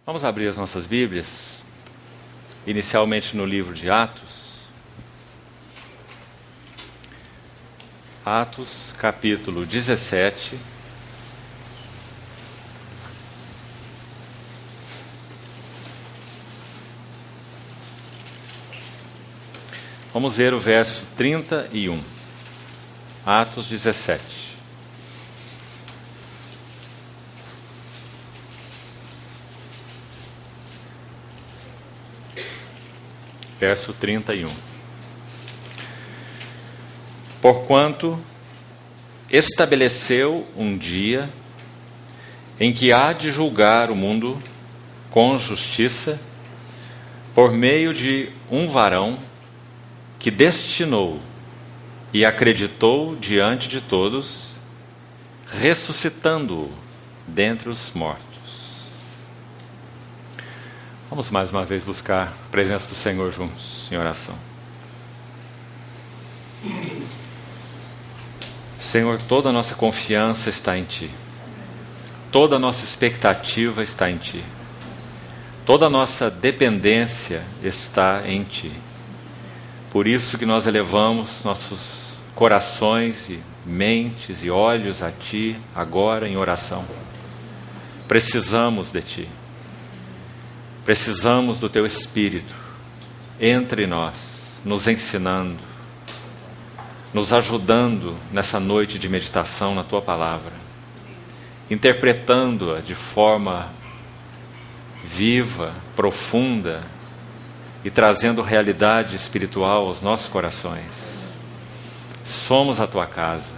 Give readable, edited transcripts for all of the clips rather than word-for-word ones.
Vamos abrir as nossas Bíblias, inicialmente no livro de Atos. Atos, capítulo 17. Vamos ver o verso 31. Atos 17. Verso 31. Porquanto estabeleceu um dia em que há de julgar o mundo com justiça, por meio de um varão que destinou e acreditou diante de todos, ressuscitando-o dentre os mortos. Vamos mais uma vez buscar a presença do Senhor juntos, em oração. Senhor, toda a nossa confiança está em Ti. Toda a nossa expectativa está em Ti. Toda a nossa dependência está em Ti. Por isso que nós elevamos nossos corações e mentes e olhos a Ti agora em oração. Precisamos de Ti. Precisamos do Teu Espírito entre nós, nos ensinando, nos ajudando nessa noite de meditação na Tua Palavra, interpretando-a de forma viva, profunda e trazendo realidade espiritual aos nossos corações. Somos a Tua casa.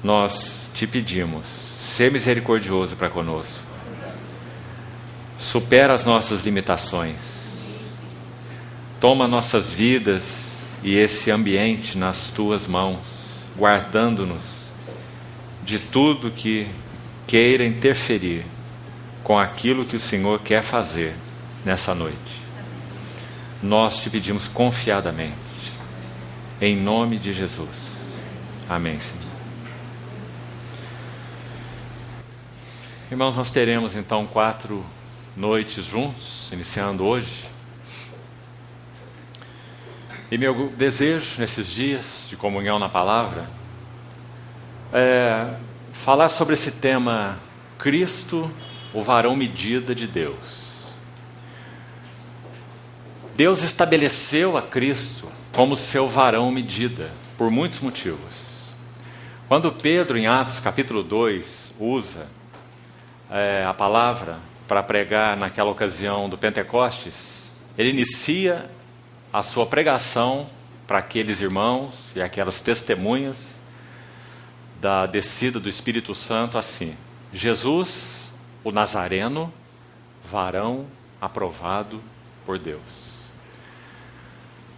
Nós Te pedimos, sê misericordioso para conosco. Supera as nossas limitações. Toma nossas vidas e esse ambiente nas Tuas mãos, guardando-nos de tudo que queira interferir com aquilo que o Senhor quer fazer nessa noite. Nós Te pedimos confiadamente, em nome de Jesus. Amém, Senhor. Irmãos, nós teremos então 4 noites juntos, iniciando hoje. E meu desejo nesses dias de comunhão na palavra é falar sobre esse tema: Cristo, o varão medida de Deus. Deus estabeleceu a Cristo como seu varão medida, por muitos motivos. Quando Pedro, em Atos capítulo 2, usa a palavra para pregar naquela ocasião do Pentecostes, ele inicia a sua pregação para aqueles irmãos e aquelas testemunhas da descida do Espírito Santo assim: Jesus, o Nazareno, varão aprovado por Deus.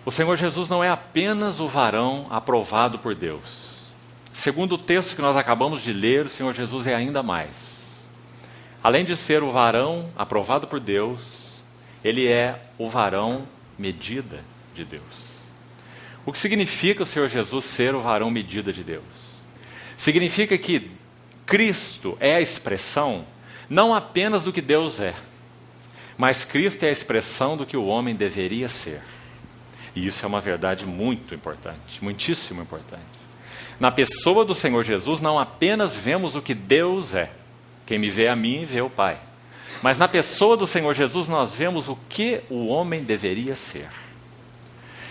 O Senhor Jesus não é apenas o varão aprovado por Deus. Segundo o texto que nós acabamos de ler, o Senhor Jesus é ainda mais. Além de ser o varão aprovado por Deus, Ele é o varão medida de Deus. O que significa o Senhor Jesus ser o varão medida de Deus? Significa que Cristo é a expressão não apenas do que Deus é, mas Cristo é a expressão do que o homem deveria ser. E isso é uma verdade muito importante, muitíssimo importante. Na pessoa do Senhor Jesus, não apenas vemos o que Deus é. Quem me vê a mim, vê o Pai. Mas na pessoa do Senhor Jesus, nós vemos o que o homem deveria ser.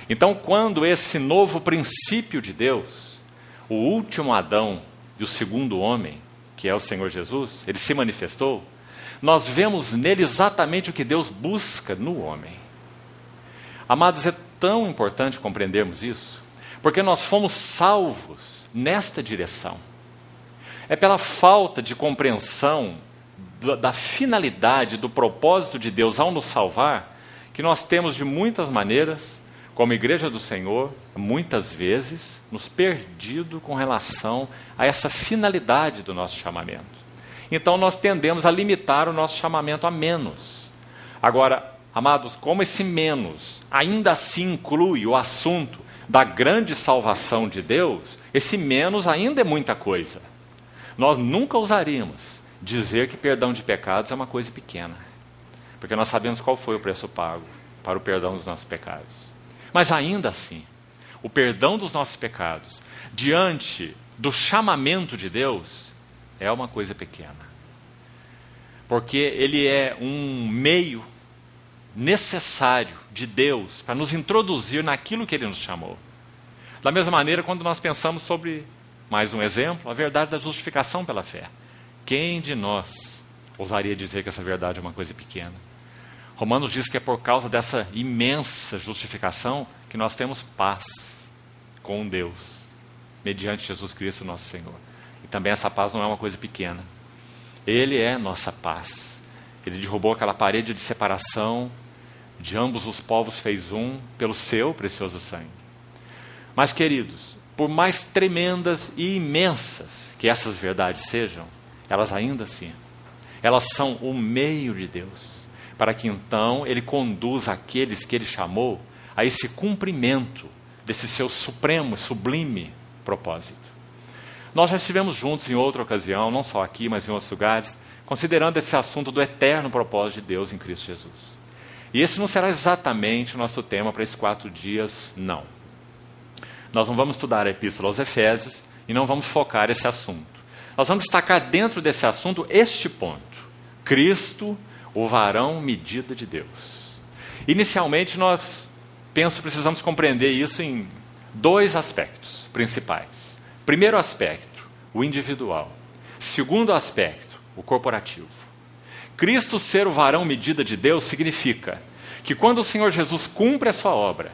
Então, quando esse novo princípio de Deus, o último Adão e o segundo homem, que é o Senhor Jesus, ele se manifestou, nós vemos nele exatamente o que Deus busca no homem. Amados, é tão importante compreendermos isso, porque nós fomos salvos nesta direção. É pela falta de compreensão da finalidade, do propósito de Deus ao nos salvar, que nós temos de muitas maneiras, como igreja do Senhor, muitas vezes, nos perdido com relação a essa finalidade do nosso chamamento. Então nós tendemos a limitar o nosso chamamento a menos. Agora, amados, como esse menos ainda assim inclui o assunto da grande salvação de Deus, esse menos ainda é muita coisa. Nós nunca ousaríamos dizer que perdão de pecados é uma coisa pequena. porque nós sabemos qual foi o preço pago para o perdão dos nossos pecados. Mas ainda assim, o perdão dos nossos pecados, diante do chamamento de Deus, é uma coisa pequena. Porque ele é um meio necessário de Deus para nos introduzir naquilo que ele nos chamou. Da mesma maneira, quando nós pensamos sobre, mais um exemplo, a verdade da justificação pela fé. Quem de nós ousaria dizer que essa verdade é uma coisa pequena? Romanos diz que é por causa dessa imensa justificação que nós temos paz com Deus, mediante Jesus Cristo, nosso Senhor. E também essa paz não é uma coisa pequena. Ele é nossa paz. Ele derrubou aquela parede de separação, de ambos os povos fez um, pelo seu precioso sangue. Mas, queridos, por mais tremendas e imensas que essas verdades sejam, elas ainda assim, elas são o meio de Deus, para que então Ele conduza aqueles que Ele chamou a esse cumprimento desse seu supremo, sublime propósito. Nós já estivemos juntos em outra ocasião, não só aqui, mas em outros lugares, considerando esse assunto do eterno propósito de Deus em Cristo Jesus. E esse não será exatamente o nosso tema para esses 4 dias, não. Nós não vamos estudar a Epístola aos Efésios e não vamos focar esse assunto. Nós vamos destacar dentro desse assunto este ponto: Cristo, o varão medida de Deus. Inicialmente, precisamos compreender isso em 2 aspectos principais. Primeiro aspecto, o individual. Segundo aspecto, o corporativo. Cristo ser o varão medida de Deus significa que quando o Senhor Jesus cumpre a sua obra,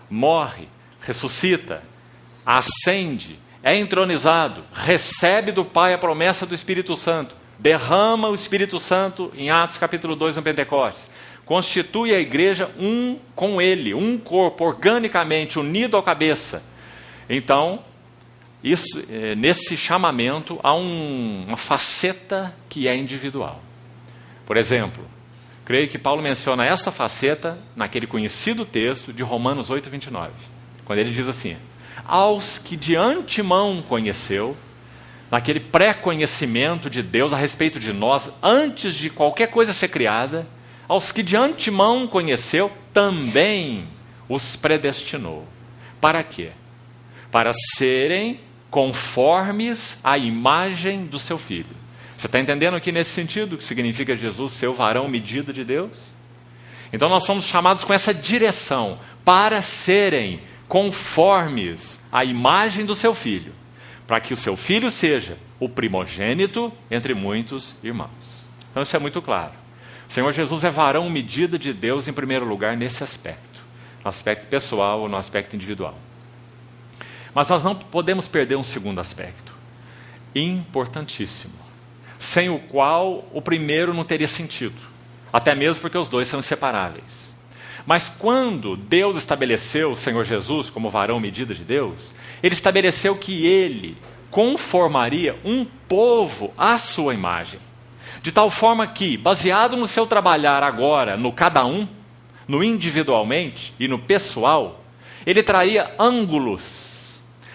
morre, ressuscita, ascende, é entronizado, recebe do Pai a promessa do Espírito Santo, derrama o Espírito Santo em Atos capítulo 2 no Pentecostes, constitui a igreja um com Ele, um corpo organicamente unido à cabeça. Então, nesse chamamento há uma faceta que é individual. Por exemplo, creio que Paulo menciona esta faceta naquele conhecido texto de Romanos 8:29, quando ele diz assim: aos que de antemão conheceu, naquele pré-conhecimento de Deus a respeito de nós, antes de qualquer coisa ser criada, aos que de antemão conheceu, também os predestinou. Para quê? Para serem conformes à imagem do seu Filho. Você está entendendo aqui nesse sentido o que significa Jesus ser o varão medida de Deus? Então nós somos chamados com essa direção, para serem conformes à imagem do seu Filho, para que o seu Filho seja o primogênito entre muitos irmãos. Então isso é muito claro. O Senhor Jesus é varão medida de Deus em primeiro lugar nesse aspecto, no aspecto pessoal ou no aspecto individual. Mas nós não podemos perder um segundo aspecto, importantíssimo, sem o qual o primeiro não teria sentido, até mesmo porque os dois são inseparáveis. Mas quando Deus estabeleceu o Senhor Jesus como varão medida de Deus, Ele estabeleceu que Ele conformaria um povo à sua imagem, de tal forma que, baseado no seu trabalhar agora, no cada um, no individualmente e no pessoal, Ele traria ângulos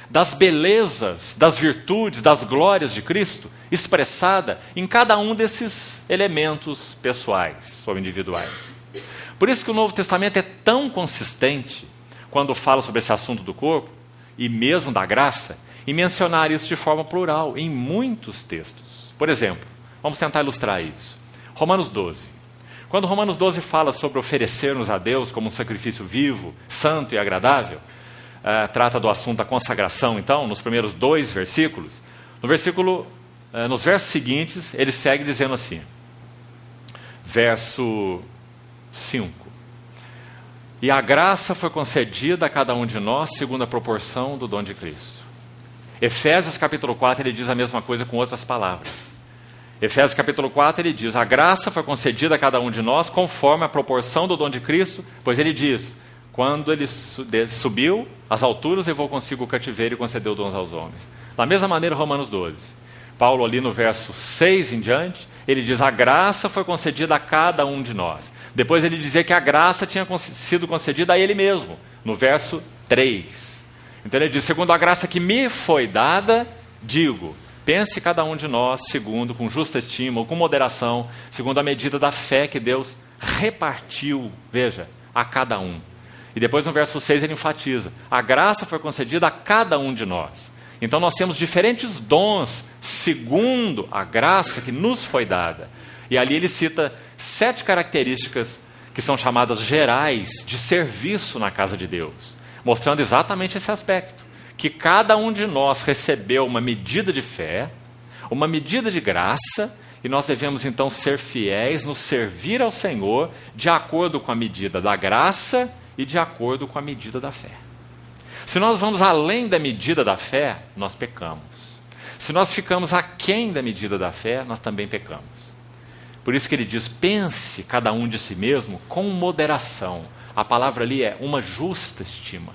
das belezas, das virtudes, das glórias de Cristo, expressada em cada um desses elementos pessoais ou individuais. Por isso que o Novo Testamento é tão consistente quando fala sobre esse assunto do corpo, e mesmo da graça, e mencionar isso de forma plural, em muitos textos. Por exemplo, vamos tentar ilustrar isso. Romanos 12. Quando Romanos 12 fala sobre oferecer-nos a Deus como um sacrifício vivo, santo e agradável, trata do assunto da consagração, então, nos primeiros 2 versículos. Nos versos seguintes, ele segue dizendo assim, verso 5. E a graça foi concedida a cada um de nós segundo a proporção do dom de Cristo. Efésios capítulo 4, ele diz a mesma coisa com outras palavras. Efésios capítulo 4, ele diz, a graça foi concedida a cada um de nós conforme a proporção do dom de Cristo, pois ele diz, quando ele subiu às alturas, levou consigo o cativeiro e concedeu dons aos homens. Da mesma maneira, Romanos 12. Paulo ali no verso 6 em diante, ele diz, a graça foi concedida a cada um de nós. Depois ele dizia que a graça tinha sido concedida a ele mesmo, no verso 3. Então ele diz, segundo a graça que me foi dada, digo, pense cada um de nós, segundo, com justa estima ou com moderação, segundo a medida da fé que Deus repartiu, veja, a cada um. E depois no verso 6 ele enfatiza, a graça foi concedida a cada um de nós. Então nós temos diferentes dons, segundo a graça que nos foi dada. E ali ele cita 7 características que são chamadas gerais de serviço na casa de Deus, mostrando exatamente esse aspecto, que cada um de nós recebeu uma medida de fé, uma medida de graça, e nós devemos então ser fiéis no servir ao Senhor de acordo com a medida da graça e de acordo com a medida da fé. Se nós vamos além da medida da fé, nós pecamos. Se nós ficamos aquém da medida da fé, nós também pecamos. Por isso que ele diz, pense cada um de si mesmo com moderação. A palavra ali é uma justa estima.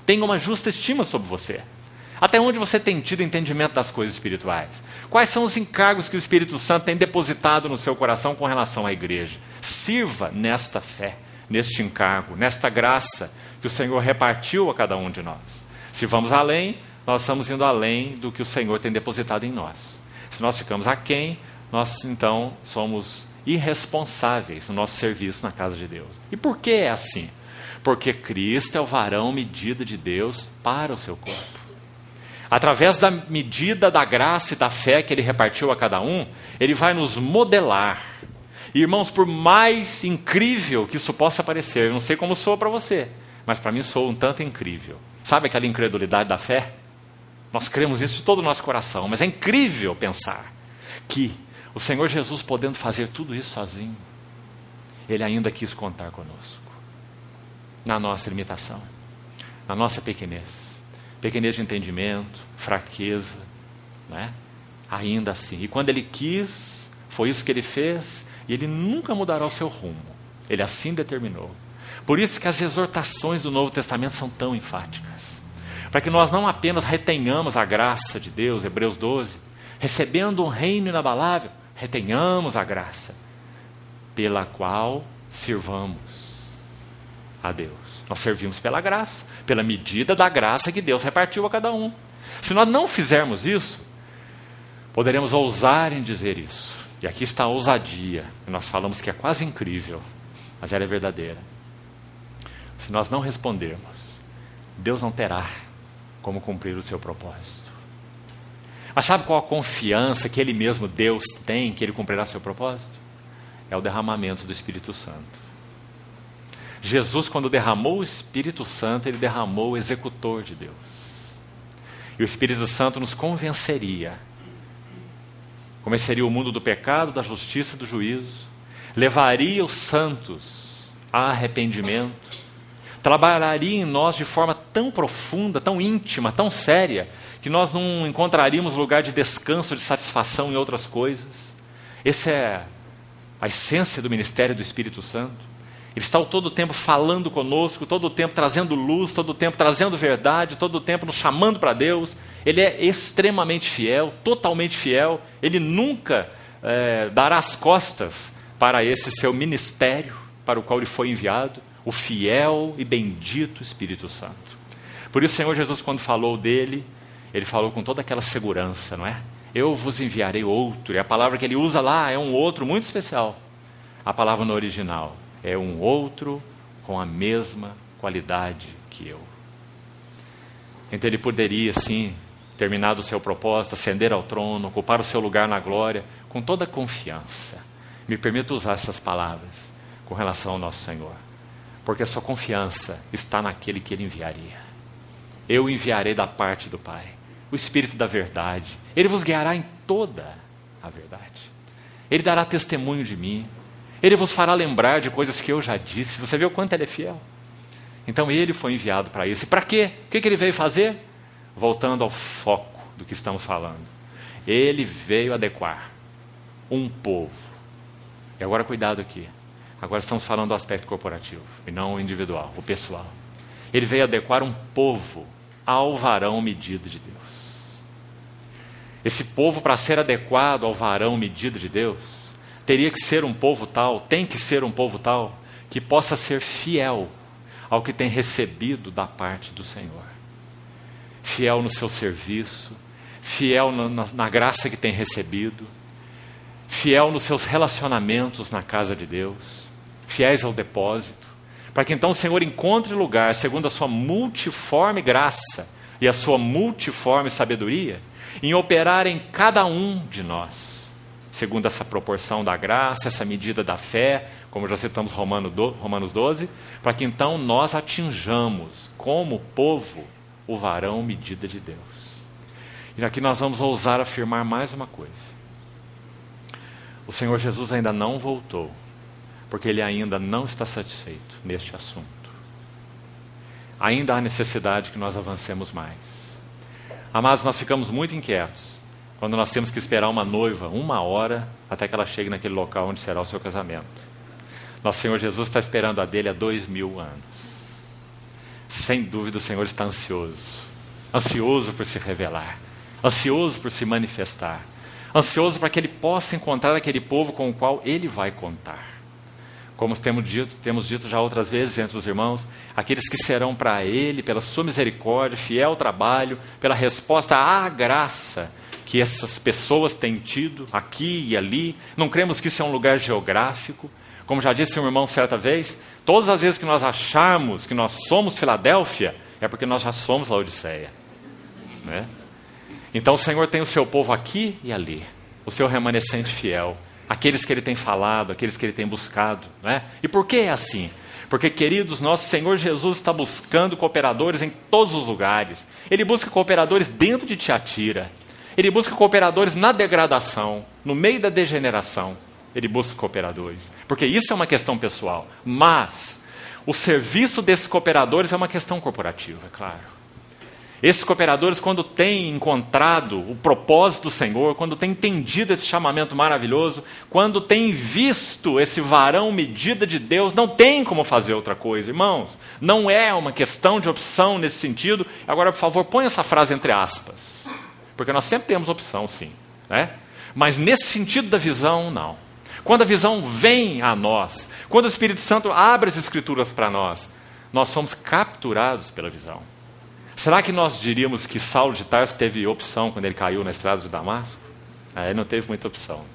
Tenha uma justa estima sobre você. Até onde você tem tido entendimento das coisas espirituais? Quais são os encargos que o Espírito Santo tem depositado no seu coração com relação à igreja? Sirva nesta fé, neste encargo, nesta graça que o Senhor repartiu a cada um de nós. Se vamos além, nós estamos indo além do que o Senhor tem depositado em nós. Se nós ficamos aquém, nós então somos irresponsáveis no nosso serviço na casa de Deus. E por que é assim? Porque Cristo é o varão medida de Deus para o seu corpo. Através da medida da graça e da fé que ele repartiu a cada um, ele vai nos modelar. E, irmãos, por mais incrível que isso possa parecer, eu não sei como soa para você, mas para mim soa um tanto incrível. Sabe aquela incredulidade da fé? Nós cremos isso de todo o nosso coração, mas é incrível pensar que o Senhor Jesus, podendo fazer tudo isso sozinho, ele ainda quis contar conosco, na nossa limitação, na nossa pequenez de entendimento, fraqueza, né? Ainda assim. E quando ele quis, foi isso que ele fez, e ele nunca mudará o seu rumo. Ele assim determinou. Por isso que as exortações do Novo Testamento são tão enfáticas. Para que nós não apenas retenhamos a graça de Deus, Hebreus 12, recebendo um reino inabalável, retenhamos a graça, pela qual sirvamos a Deus. Nós servimos pela graça, pela medida da graça que Deus repartiu a cada um. Se nós não fizermos isso, poderemos ousar em dizer isso. E aqui está a ousadia, que nós falamos que é quase incrível, mas ela é verdadeira. Se nós não respondermos, Deus não terá como cumprir o seu propósito. Mas sabe qual a confiança que Ele mesmo, Deus, tem que Ele cumprirá seu propósito? É o derramamento do Espírito Santo. Jesus, quando derramou o Espírito Santo, Ele derramou o executor de Deus. E o Espírito Santo nos convenceria. Convenceria o mundo do pecado, da justiça e do juízo. Levaria os santos a arrependimento. Trabalharia em nós de forma tão profunda, tão íntima, tão séria, que nós não encontraríamos lugar de descanso, de satisfação em outras coisas. Essa é a essência do ministério do Espírito Santo. Ele está todo o tempo falando conosco, todo o tempo trazendo luz, todo o tempo trazendo verdade, todo o tempo nos chamando para Deus. Ele é extremamente fiel, totalmente fiel. Ele nunca dará as costas para esse seu ministério, para o qual ele foi enviado, o fiel e bendito Espírito Santo. Por isso o Senhor Jesus, quando falou dele, ele falou com toda aquela segurança, não é? Eu vos enviarei outro. E a palavra que ele usa lá é um outro muito especial. A palavra no original é um outro com a mesma qualidade que eu. Então ele poderia, sim, terminado o seu propósito, ascender ao trono, ocupar o seu lugar na glória, com toda confiança. Me permita usar essas palavras com relação ao nosso Senhor, porque a sua confiança está naquele que Ele enviaria. Eu enviarei da parte do Pai o Espírito da verdade. Ele vos guiará em toda a verdade. Ele dará testemunho de mim. Ele vos fará lembrar de coisas que eu já disse. Você vê o quanto Ele é fiel? Então Ele foi enviado para isso. E para quê? O que Ele veio fazer? Voltando ao foco do que estamos falando. Ele veio adequar um povo. E agora cuidado aqui. Agora estamos falando do aspecto corporativo e não o individual, o pessoal. Ele veio adequar um povo ao varão medido de Deus. Esse povo, para ser adequado ao varão medido de Deus, teria que ser um povo tal, tem que ser um povo tal, que possa ser fiel ao que tem recebido da parte do Senhor. Fiel no seu serviço, fiel na graça que tem recebido, fiel nos seus relacionamentos na casa de Deus, fiéis ao depósito, para que então o Senhor encontre lugar, segundo a sua multiforme graça e a sua multiforme sabedoria, em operar em cada um de nós, segundo essa proporção da graça, essa medida da fé, como já citamos Romanos 12, para que então nós atinjamos, como povo, o varão medida de Deus. E aqui nós vamos ousar afirmar mais uma coisa. O Senhor Jesus ainda não voltou, porque Ele ainda não está satisfeito neste assunto. Ainda há necessidade que nós avancemos mais. Amados, nós ficamos muito inquietos quando nós temos que esperar uma noiva 1 hora até que ela chegue naquele local onde será o seu casamento. Nosso Senhor Jesus está esperando a dele há 2000 anos. Sem dúvida o Senhor está ansioso. Ansioso por se revelar. Ansioso por se manifestar. Ansioso para que Ele possa encontrar aquele povo com o qual Ele vai contar. Como temos dito já outras vezes entre os irmãos, aqueles que serão para Ele, pela sua misericórdia, fiel trabalho, pela resposta à graça que essas pessoas têm tido aqui e ali. Não cremos que isso é um lugar geográfico. Como já disse um irmão certa vez, todas as vezes que nós acharmos que nós somos Filadélfia, é porque nós já somos Laodiceia. Né? Então o Senhor tem o seu povo aqui e ali, o seu remanescente fiel, aqueles que Ele tem falado, aqueles que Ele tem buscado. Né? E por que é assim? Porque, queridos, nosso Senhor Jesus está buscando cooperadores em todos os lugares. Ele busca cooperadores dentro de Tiatira. Ele busca cooperadores na degradação, no meio da degeneração. Ele busca cooperadores, porque isso é uma questão pessoal. Mas o serviço desses cooperadores é uma questão corporativa, é claro. Esses cooperadores, quando têm encontrado o propósito do Senhor, quando têm entendido esse chamamento maravilhoso, quando têm visto esse varão medida de Deus, não tem como fazer outra coisa, irmãos. Não é uma questão de opção nesse sentido. Agora, por favor, põe essa frase entre aspas, porque nós sempre temos opção, sim. Né? Mas nesse sentido da visão, não. Quando a visão vem a nós, quando o Espírito Santo abre as Escrituras para nós somos capturados pela visão. Será que nós diríamos que Saulo de Tarso teve opção quando ele caiu na estrada de Damasco? Ele não teve muita opção.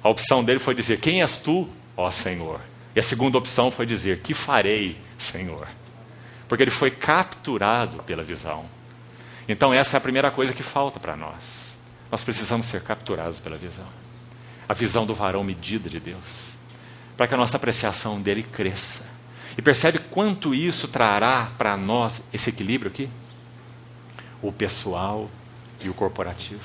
A opção dele foi dizer, quem és tu, ó Senhor? E a segunda opção foi dizer, que farei, Senhor? Porque ele foi capturado pela visão. Então essa é a primeira coisa que falta para nós. Nós precisamos ser capturados pela visão. A visão do varão medida de Deus, para que a nossa apreciação dele cresça. E percebe quanto isso trará para nós esse equilíbrio aqui? O pessoal e o corporativo.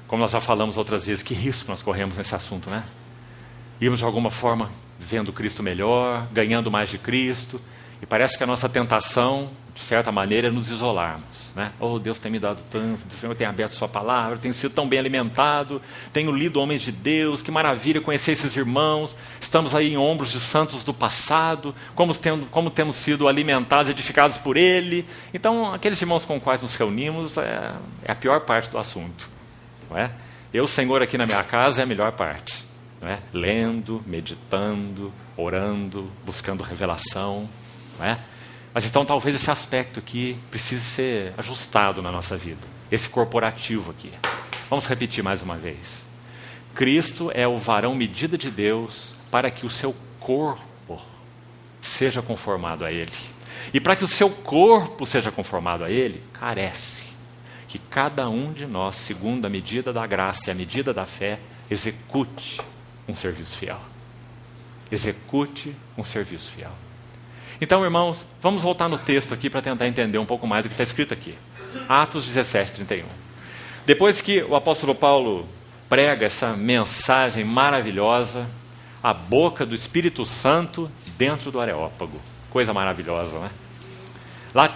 Como nós já falamos outras vezes, que risco nós corremos nesse assunto, né? Irmos de alguma forma vendo Cristo melhor, ganhando mais de Cristo, e parece que a nossa tentação, de certa maneira, é nos isolarmos. Né? Oh, Deus tem me dado tanto, o Senhor tem aberto sua palavra, tenho sido tão bem alimentado, tenho lido homens de Deus, que maravilha conhecer esses irmãos, estamos aí em ombros de santos do passado, como temos sido alimentados, edificados por Ele. Então, aqueles irmãos com os quais nos reunimos é a pior parte do assunto. Não é? Eu, Senhor, aqui na minha casa é a melhor parte. Não é? Lendo, meditando, orando, buscando revelação. Não é? Mas então talvez esse aspecto aqui precise ser ajustado na nossa vida. Esse corporativo aqui. Vamos repetir mais uma vez. Cristo é o varão medida de Deus para que o seu corpo seja conformado a Ele. E para que o seu corpo seja conformado a Ele, carece que cada um de nós, segundo a medida da graça e a medida da fé, execute um serviço fiel. Execute um serviço fiel. Então, irmãos, vamos voltar no texto aqui para tentar entender um pouco mais do que está escrito aqui. Atos 17, 31. Depois que o apóstolo Paulo prega essa mensagem maravilhosa, a boca do Espírito Santo dentro do Areópago. Coisa maravilhosa, né? Lá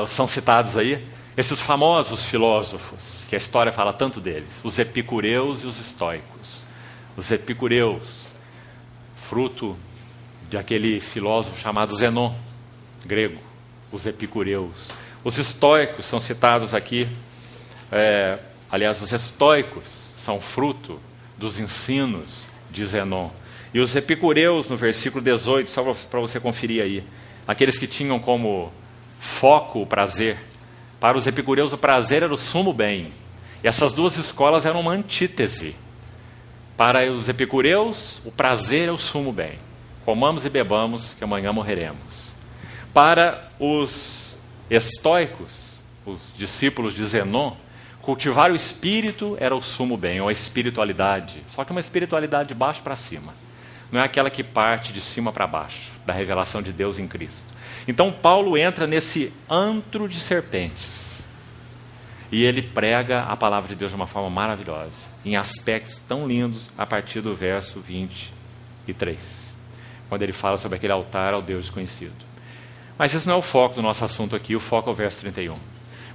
são citados aí, esses famosos filósofos, que a história fala tanto deles, os epicureus e os estoicos. Os epicureus, fruto de aquele filósofo chamado Zenon, grego, os epicureus. Os estoicos são citados aqui, aliás, os estoicos são fruto dos ensinos de Zenon. E os epicureus, no versículo 18, só para você conferir aí, aqueles que tinham como foco o prazer. Para os epicureus o prazer era o sumo bem. E essas duas escolas eram uma antítese. Para os epicureus, o prazer é o sumo bem. Comamos e bebamos, que amanhã morreremos. Para os estoicos, os discípulos de Zenon, cultivar o espírito era o sumo bem, ou a espiritualidade. Só que uma espiritualidade de baixo para cima. Não é aquela que parte de cima para baixo, da revelação de Deus em Cristo. Então Paulo entra nesse antro de serpentes. E ele prega a palavra de Deus de uma forma maravilhosa, em aspectos tão lindos, a partir do verso 23, quando ele fala sobre aquele altar ao Deus desconhecido. Mas isso não é o foco do nosso assunto aqui, o foco é o verso 31.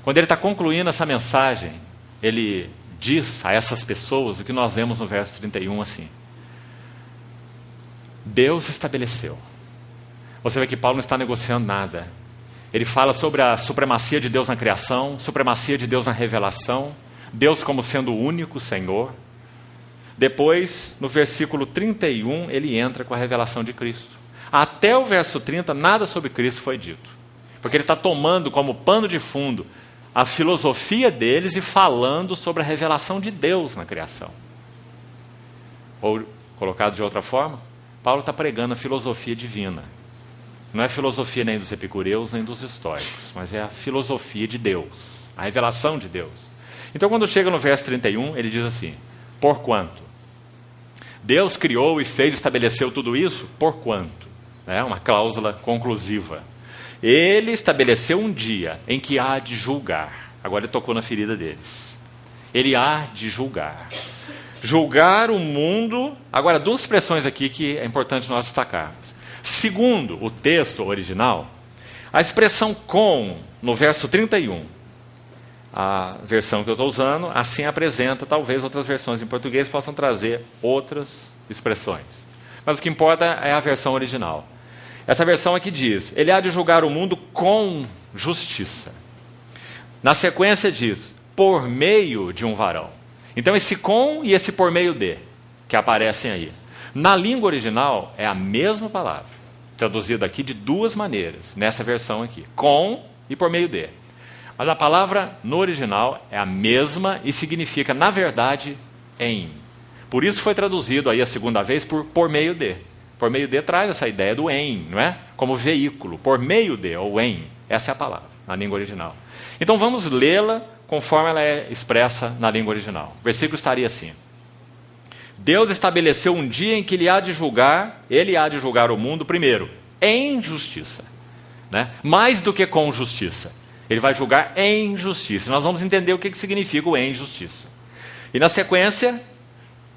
Quando ele está concluindo essa mensagem, ele diz a essas pessoas o que nós vemos no verso 31 assim: Deus estabeleceu. Você vê que Paulo não está negociando nada. Ele fala sobre a supremacia de Deus na criação, supremacia de Deus na revelação, Deus como sendo o único Senhor. Depois, no versículo 31, ele entra com a revelação de Cristo. Até o verso 30, nada sobre Cristo foi dito. Porque ele está tomando como pano de fundo a filosofia deles e falando sobre a revelação de Deus na criação. Ou, colocado de outra forma, Paulo está pregando a filosofia divina. Não é filosofia nem dos epicureus, nem dos estoicos, mas é a filosofia de Deus, a revelação de Deus. Então, quando chega no verso 31, ele diz assim: porquanto Deus criou e fez, estabeleceu tudo isso, porquanto, uma cláusula conclusiva. Ele estabeleceu um dia em que há de julgar. Agora ele tocou na ferida deles. Ele há de julgar. Julgar o mundo. Agora, duas expressões aqui que é importante nós destacarmos. Segundo o texto original, a expressão com, no verso 31, a versão que eu estou usando, assim apresenta, talvez outras versões em português possam trazer outras expressões. Mas o que importa é a versão original. Essa versão aqui diz: ele há de julgar o mundo com justiça. Na sequência diz: por meio de um varão. Então esse com e esse por meio de, que aparecem aí. Na língua original é a mesma palavra, traduzida aqui de duas maneiras, nessa versão aqui, com e por meio de. Mas a palavra no original é a mesma e significa, na verdade, em. Por isso foi traduzido aí a segunda vez por meio de. Por meio de traz essa ideia do em, não é? Como veículo, por meio de, ou em. Essa é a palavra, na língua original. Então vamos lê-la conforme ela é expressa na língua original. O versículo estaria assim: Deus estabeleceu um dia em que ele há de julgar o mundo, primeiro, em justiça. Mais do que com justiça. Ele vai julgar em justiça. Nós vamos entender o que significa o em justiça. E na sequência,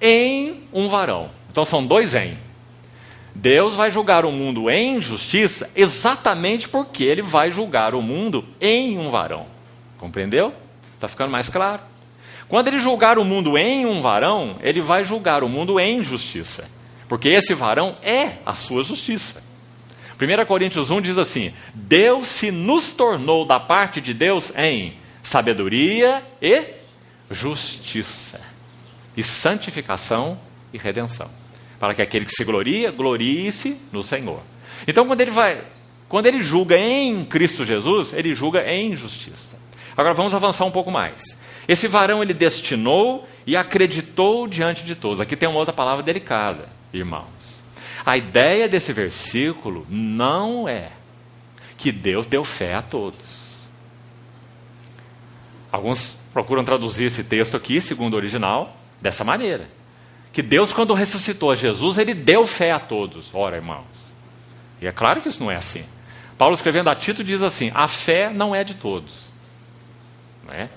em um varão. Então são dois em. Deus vai julgar o mundo em justiça exatamente porque ele vai julgar o mundo em um varão. Compreendeu? Está ficando mais claro? Quando ele julgar o mundo em um varão, ele vai julgar o mundo em justiça. Porque esse varão é a sua justiça. 1 Coríntios 1 diz assim: Deus se nos tornou da parte de Deus em sabedoria e justiça, e santificação e redenção, para que aquele que se gloria, glorie-se no Senhor. Então, quando ele julga em Cristo Jesus, ele julga em justiça. Agora vamos avançar um pouco mais. Esse varão ele destinou e acreditou diante de todos. Aqui tem uma outra palavra delicada, irmãos. A ideia desse versículo não é que Deus deu fé a todos. Alguns procuram traduzir esse texto aqui, segundo o original, dessa maneira. Que Deus, quando ressuscitou a Jesus, ele deu fé a todos. Ora, irmãos. E é claro que isso não é assim. Paulo, escrevendo a Tito, diz assim: a fé não é de todos. Não é?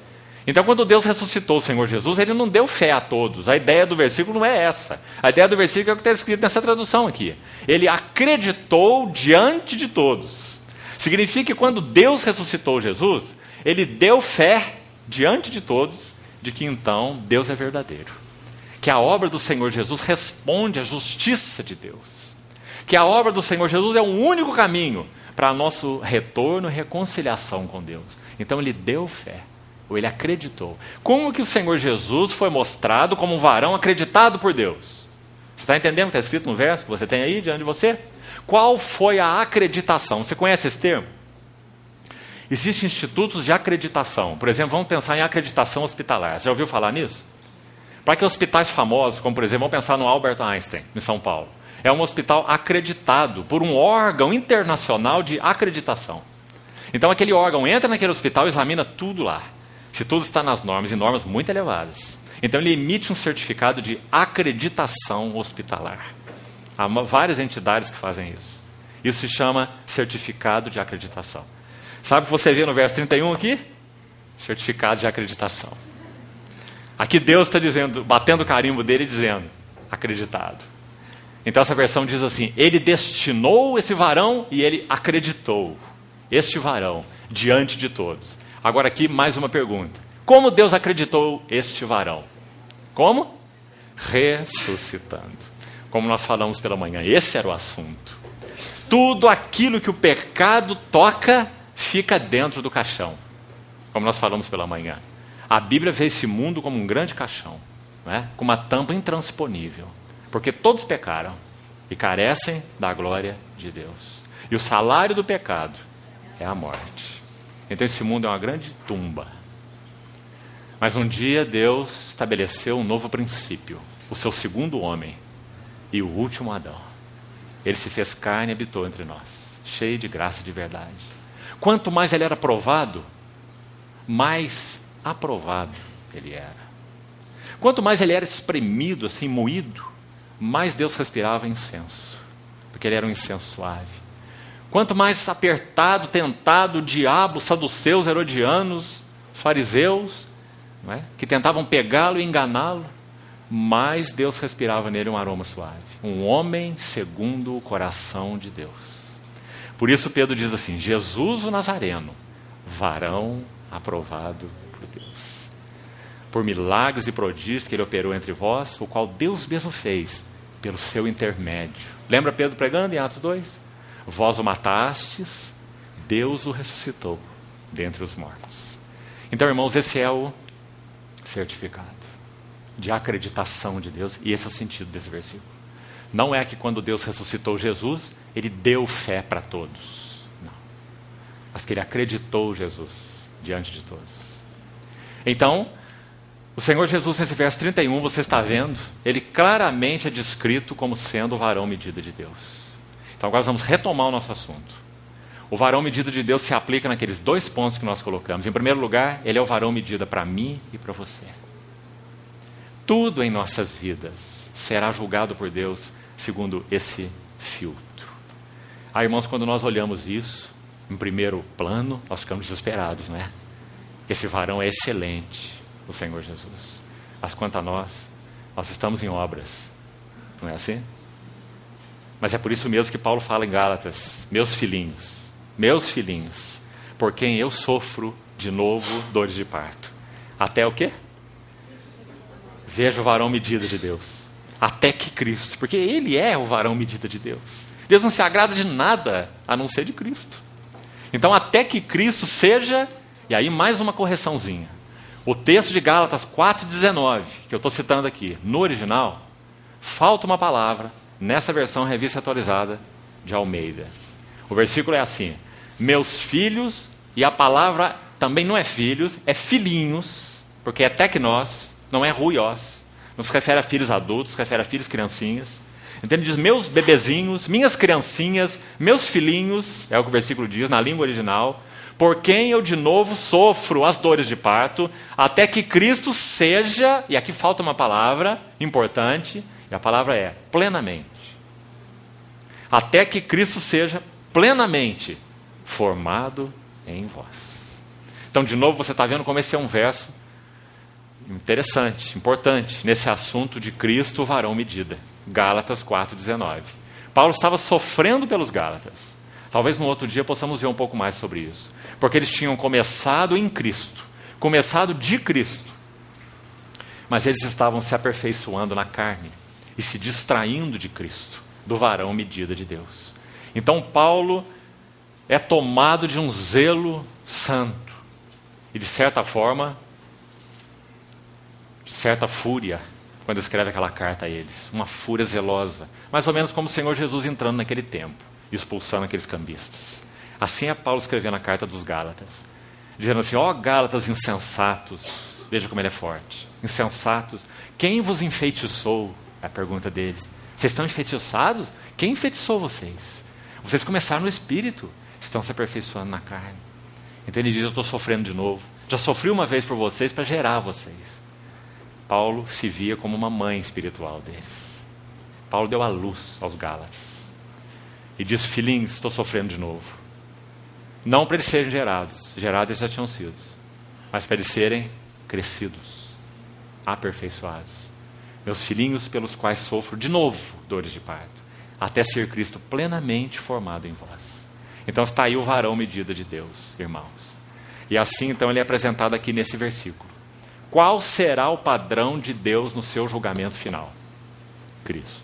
Então, quando Deus ressuscitou o Senhor Jesus, ele não deu fé a todos. A ideia do versículo não é essa. A ideia do versículo é o que está escrito nessa tradução aqui. Ele acreditou diante de todos. Significa que quando Deus ressuscitou Jesus, ele deu fé diante de todos de que então Deus é verdadeiro. Que a obra do Senhor Jesus responde à justiça de Deus. Que a obra do Senhor Jesus é o único caminho para nosso retorno e reconciliação com Deus. Então ele deu fé. Ou ele acreditou. Como que o Senhor Jesus foi mostrado como um varão acreditado por Deus? Você está entendendo o que está escrito no verso que você tem aí diante de você? Qual foi a acreditação? Você conhece esse termo? Existem institutos de acreditação. Por exemplo, vamos pensar em acreditação hospitalar. Você já ouviu falar nisso? Para que hospitais famosos, como por exemplo, vamos pensar no Albert Einstein, em São Paulo, é um hospital acreditado por um órgão internacional de acreditação. Então aquele órgão entra naquele hospital e examina tudo lá, se tudo está nas normas, e normas muito elevadas. Então ele emite um certificado de acreditação hospitalar. Há várias entidades que fazem isso. Isso se chama certificado de acreditação. Sabe o que você vê no verso 31 aqui? Certificado de acreditação. Aqui Deus está dizendo, batendo o carimbo dele, dizendo, acreditado. Então essa versão diz assim, ele destinou esse varão e ele acreditou este varão diante de todos. Agora aqui mais uma pergunta. Como Deus acreditou este varão? Como? Ressuscitando. Como nós falamos pela manhã, esse era o assunto. Tudo aquilo que o pecado toca, fica dentro do caixão. Como nós falamos pela manhã. A Bíblia vê esse mundo como um grande caixão, não é? Com uma tampa intransponível. Porque todos pecaram e carecem da glória de Deus. E o salário do pecado é a morte. Então esse mundo é uma grande tumba. Mas um dia Deus estabeleceu um novo princípio. O seu segundo homem e o último Adão. Ele se fez carne e habitou entre nós, cheio de graça e de verdade. Quanto mais ele era provado, mais aprovado ele era. Quanto mais ele era espremido, assim, moído, mais Deus respirava incenso, porque ele era um incenso suave. Quanto mais apertado, tentado, o diabo, os saduceus, herodianos, os fariseus, não é? Que tentavam pegá-lo e enganá-lo, mais Deus respirava nele um aroma suave. Um homem segundo o coração de Deus. Por isso Pedro diz assim, Jesus o Nazareno, varão aprovado por Deus. Por milagres e prodígios que ele operou entre vós, o qual Deus mesmo fez pelo seu intermédio. Lembra Pedro pregando em Atos 2? Vós o matastes, Deus o ressuscitou dentre os mortos. Então, irmãos, esse é o certificado de acreditação de Deus, e esse é o sentido desse versículo. Não é que quando Deus ressuscitou Jesus, ele deu fé para todos, não, mas que ele acreditou Jesus diante de todos. Então, o Senhor Jesus, nesse verso 31, você está vendo, ele claramente é descrito como sendo o varão medida de Deus. Então agora vamos retomar o nosso assunto. O varão medida de Deus se aplica naqueles dois pontos que nós colocamos. Em primeiro lugar, ele é o varão medida para mim e para você. Tudo em nossas vidas será julgado por Deus segundo esse filtro. Irmãos, quando nós olhamos isso, em primeiro plano, nós ficamos desesperados, não é? Esse varão é excelente, o Senhor Jesus. Mas quanto a nós estamos em obras, não é assim? Mas é por isso mesmo que Paulo fala em Gálatas, meus filhinhos, por quem eu sofro de novo dores de parto. Até o quê? Veja o varão medida de Deus. Até que Cristo, porque ele é o varão medida de Deus. Deus não se agrada de nada a não ser de Cristo. Então até que Cristo seja, e aí mais uma correçãozinha. O texto de Gálatas 4,19, que eu estou citando aqui, no original, falta uma palavra, nessa versão revista atualizada de Almeida. O versículo é assim, meus filhos, e a palavra também não é filhos, é filhinhos, porque é tecnós, não é ruiós, não se refere a filhos adultos, se refere a filhos criancinhas. Então ele diz, meus bebezinhos, minhas criancinhas, meus filhinhos, é o que o versículo diz na língua original, por quem eu de novo sofro as dores de parto, até que Cristo seja, e aqui falta uma palavra importante, e a palavra é plenamente. Até que Cristo seja plenamente formado em vós. Então, de novo, você está vendo como esse é um verso interessante, importante, nesse assunto de Cristo, o varão medida. Gálatas 4,19. Paulo estava sofrendo pelos Gálatas. Talvez no outro dia possamos ver um pouco mais sobre isso. Porque eles tinham começado em Cristo, começado de Cristo. Mas eles estavam se aperfeiçoando na carne e se distraindo de Cristo, do varão medida de Deus. Então Paulo é tomado de um zelo santo e de certa forma, de certa fúria, quando escreve aquela carta a eles, uma fúria zelosa, mais ou menos como o Senhor Jesus entrando naquele tempo e expulsando aqueles cambistas. Assim é Paulo escrevendo a carta dos Gálatas, dizendo assim, ó Gálatas insensatos, veja como ele é forte. Insensatos, quem vos enfeitiçou? É a pergunta deles. Vocês estão enfeitiçados? Quem enfeitiçou vocês? Vocês começaram no espírito, estão se aperfeiçoando na carne. Então ele diz, eu estou sofrendo de novo. Já sofri uma vez por vocês para gerar vocês. Paulo se via como uma mãe espiritual deles. Paulo deu a luz aos Gálatas. E disse, filhinhos, estou sofrendo de novo. Não para eles serem gerados. Gerados eles já tinham sido. Mas para eles serem crescidos. Aperfeiçoados. Meus filhinhos pelos quais sofro de novo dores de parto. Até ser Cristo plenamente formado em vós. Então está aí o varão medida de Deus, irmãos. E assim então ele é apresentado aqui nesse versículo. Qual será o padrão de Deus no seu julgamento final? Cristo.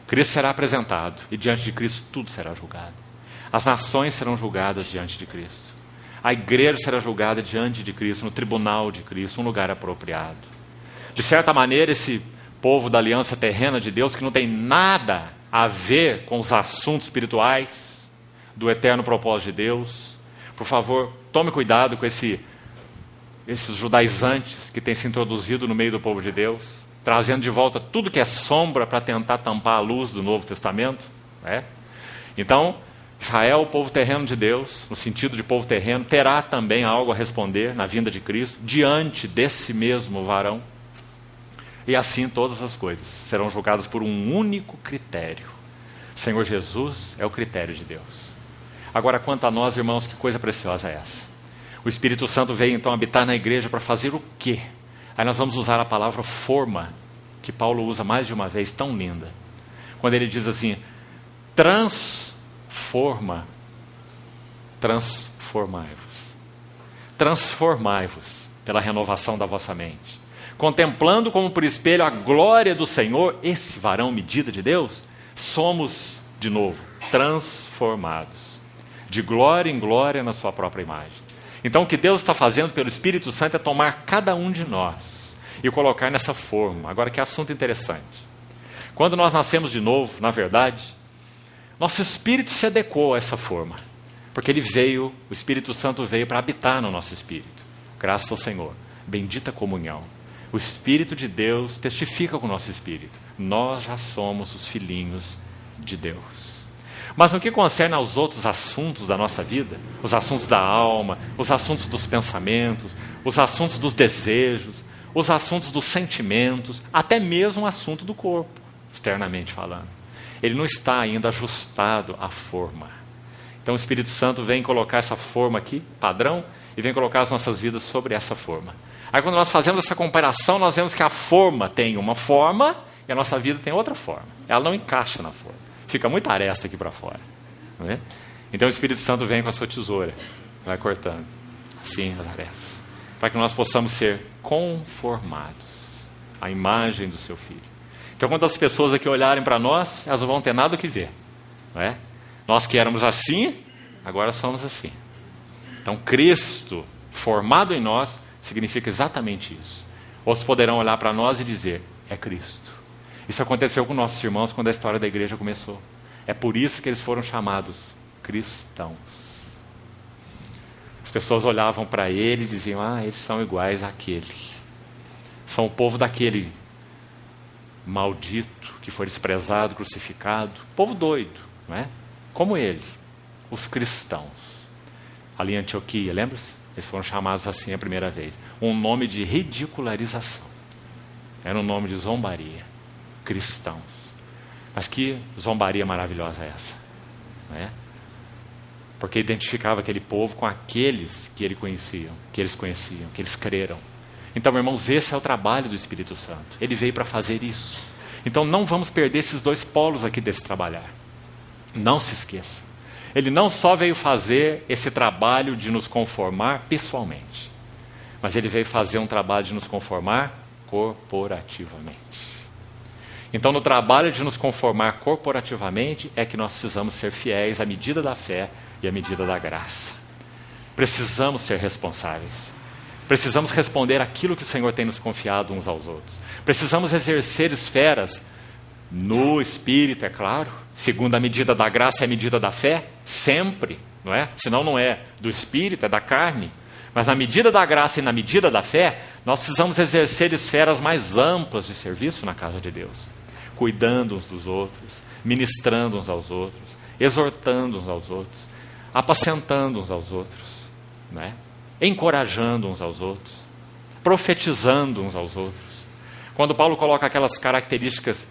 Cristo será apresentado e diante de Cristo tudo será julgado. As nações serão julgadas diante de Cristo. A igreja será julgada diante de Cristo, no tribunal de Cristo, um lugar apropriado. De certa maneira, esse povo da aliança terrena de Deus, que não tem nada a ver com os assuntos espirituais do eterno propósito de Deus, por favor, tome cuidado com esses judaizantes que têm se introduzido no meio do povo de Deus, trazendo de volta tudo que é sombra para tentar tampar a luz do Novo Testamento. Né? Então, Israel, o povo terreno de Deus, no sentido de povo terreno, terá também algo a responder na vinda de Cristo, diante desse mesmo varão. E assim todas as coisas serão julgadas por um único critério. Senhor Jesus é o critério de Deus. Agora, quanto a nós, irmãos, que coisa preciosa é essa? O Espírito Santo veio então habitar na igreja para fazer o quê? Aí nós vamos usar a palavra forma, que Paulo usa mais de uma vez, tão linda. Quando ele diz assim, transformai-vos. Transformai-vos pela renovação da vossa mente. Contemplando como por espelho a glória do Senhor, esse varão medida de Deus, somos, de novo, transformados. De glória em glória na sua própria imagem. Então o que Deus está fazendo pelo Espírito Santo é tomar cada um de nós e colocar nessa forma. Agora que assunto interessante. Quando nós nascemos de novo, na verdade, nosso espírito se adequou a essa forma. Porque o Espírito Santo veio para habitar no nosso espírito. Graças ao Senhor. Bendita comunhão. O Espírito de Deus testifica com o nosso espírito. Nós já somos os filhinhos de Deus. Mas no que concerne aos outros assuntos da nossa vida, os assuntos da alma, os assuntos dos pensamentos, os assuntos dos desejos, os assuntos dos sentimentos, até mesmo o assunto do corpo, externamente falando. Ele não está ainda ajustado à forma. Então o Espírito Santo vem colocar essa forma aqui, padrão, e vem colocar as nossas vidas sobre essa forma. Aí quando nós fazemos essa comparação, nós vemos que a forma tem uma forma e a nossa vida tem outra forma. Ela não encaixa na forma. Fica muita aresta aqui para fora. Não é? Então o Espírito Santo vem com a sua tesoura, vai cortando assim as arestas, para que nós possamos ser conformados à imagem do seu Filho. Então quando as pessoas aqui olharem para nós, elas não vão ter nada o que ver. Não é? Nós que éramos assim, agora somos assim. Então Cristo, formado em nós, significa exatamente isso. Outros poderão olhar para nós e dizer, é Cristo. Isso aconteceu com nossos irmãos quando a história da igreja começou. É por isso que eles foram chamados cristãos. As pessoas olhavam para ele e diziam, eles são iguais àquele. São o povo daquele maldito que foi desprezado, crucificado. Povo doido, não é? Como ele, os cristãos. Ali em Antioquia, lembra-se? Eles foram chamados assim a primeira vez. Um nome de ridicularização. Era um nome de zombaria. Cristãos. Mas que zombaria maravilhosa é essa? Não é? Porque identificava aquele povo com aqueles que eles conheciam, que eles creram. Então, irmãos, esse é o trabalho do Espírito Santo. Ele veio para fazer isso. Então não vamos perder esses dois polos aqui desse trabalhar. Não se esqueça. Ele não só veio fazer esse trabalho de nos conformar pessoalmente, mas ele veio fazer um trabalho de nos conformar corporativamente. Então, no trabalho de nos conformar corporativamente, é que nós precisamos ser fiéis à medida da fé e à medida da graça. Precisamos ser responsáveis. Precisamos responder aquilo que o Senhor tem nos confiado uns aos outros. Precisamos exercer esferas no Espírito, é claro, segundo a medida da graça e a medida da fé, sempre, não é? Senão não é do Espírito, é da carne. Mas na medida da graça e na medida da fé, nós precisamos exercer esferas mais amplas de serviço na casa de Deus, cuidando uns dos outros, ministrando uns aos outros, exortando uns aos outros, apacentando uns aos outros, né? Encorajando uns aos outros, profetizando uns aos outros. Quando Paulo coloca aquelas características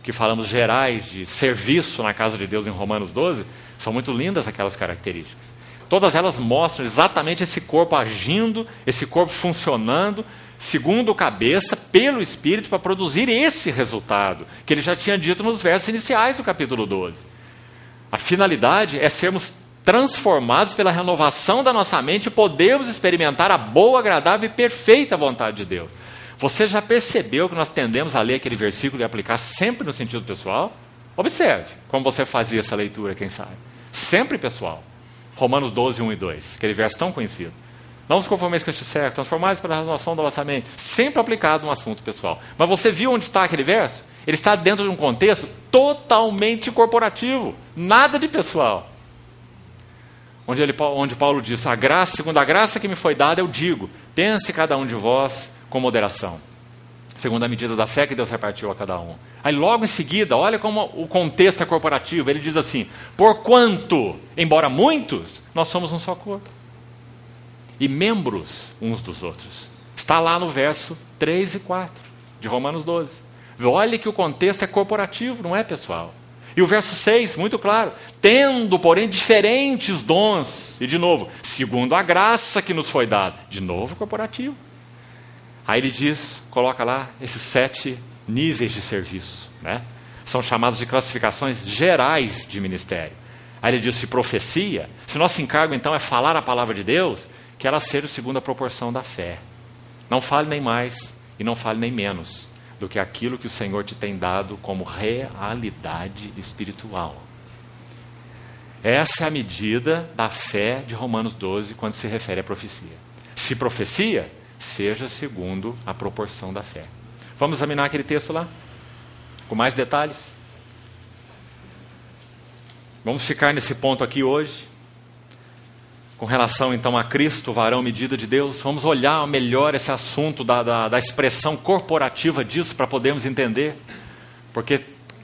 que falamos gerais de serviço na casa de Deus em Romanos 12, são muito lindas aquelas características. Todas elas mostram exatamente esse corpo agindo, esse corpo funcionando, segundo o cabeça, pelo Espírito, para produzir esse resultado, que ele já tinha dito nos versos iniciais do capítulo 12. A finalidade é sermos transformados pela renovação da nossa mente e podermos experimentar a boa, agradável e perfeita vontade de Deus. Você já percebeu que nós tendemos a ler aquele versículo e aplicar sempre no sentido pessoal? Observe como você fazia essa leitura, quem sabe. Sempre pessoal. Romanos 12, 1 e 2, aquele verso tão conhecido. Não vos conformeis com este século, transformais pela renovação da vossa mente. Sempre aplicado no assunto pessoal. Mas você viu onde está aquele verso? Ele está dentro de um contexto totalmente corporativo. Nada de pessoal. Onde Paulo diz, segundo a graça que me foi dada, eu digo, pense cada um de vós com moderação, segundo a medida da fé que Deus repartiu a cada um. Aí logo em seguida, olha como o contexto é corporativo, ele diz assim, porquanto, embora muitos, nós somos um só corpo, e membros uns dos outros. Está lá no verso 3 e 4, de Romanos 12. Olha que o contexto é corporativo, não é pessoal. E o verso 6, muito claro, tendo, porém, diferentes dons, e de novo, segundo a graça que nos foi dada, de novo corporativo. Aí ele diz, coloca lá esses 7 níveis de serviço, né? São chamados de classificações gerais de ministério. Aí ele diz, se profecia, se nosso encargo então é falar a palavra de Deus, que ela seja segundo a proporção da fé. Não fale nem mais e não fale nem menos do que aquilo que o Senhor te tem dado como realidade espiritual. Essa é a medida da fé de Romanos 12 quando se refere à profecia. Se profecia, seja segundo a proporção da fé. Vamos examinar aquele texto lá, com mais detalhes. Vamos ficar nesse ponto aqui hoje, com relação então a Cristo, varão medida de Deus. Vamos olhar melhor esse assunto da expressão corporativa disso, para podermos entender, porque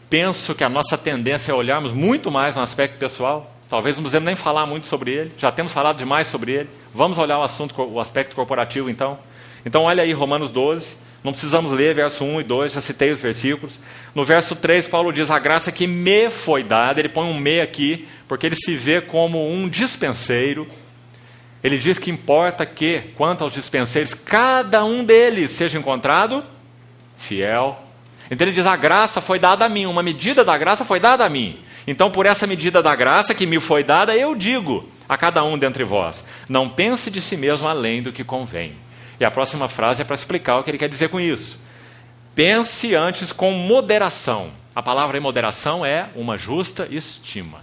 penso que a nossa tendência é olharmos muito mais no aspecto pessoal. Talvez não precisemos nem falar muito sobre ele, já temos falado demais sobre ele. Vamos olhar o aspecto corporativo então. Então olha aí Romanos 12, não precisamos ler verso 1 e 2, já citei os versículos. No verso 3 Paulo diz, a graça que me foi dada, ele põe um me aqui, porque ele se vê como um dispenseiro. Ele diz que importa que, quanto aos dispenseiros, cada um deles seja encontrado fiel. Então ele diz, a graça foi dada a mim, uma medida da graça foi dada a mim. Então por essa medida da graça que me foi dada, eu digo a cada um dentre vós, não pense de si mesmo além do que convém. E a próxima frase é para explicar o que ele quer dizer com isso. Pense antes com moderação. A palavra em moderação é uma justa estima.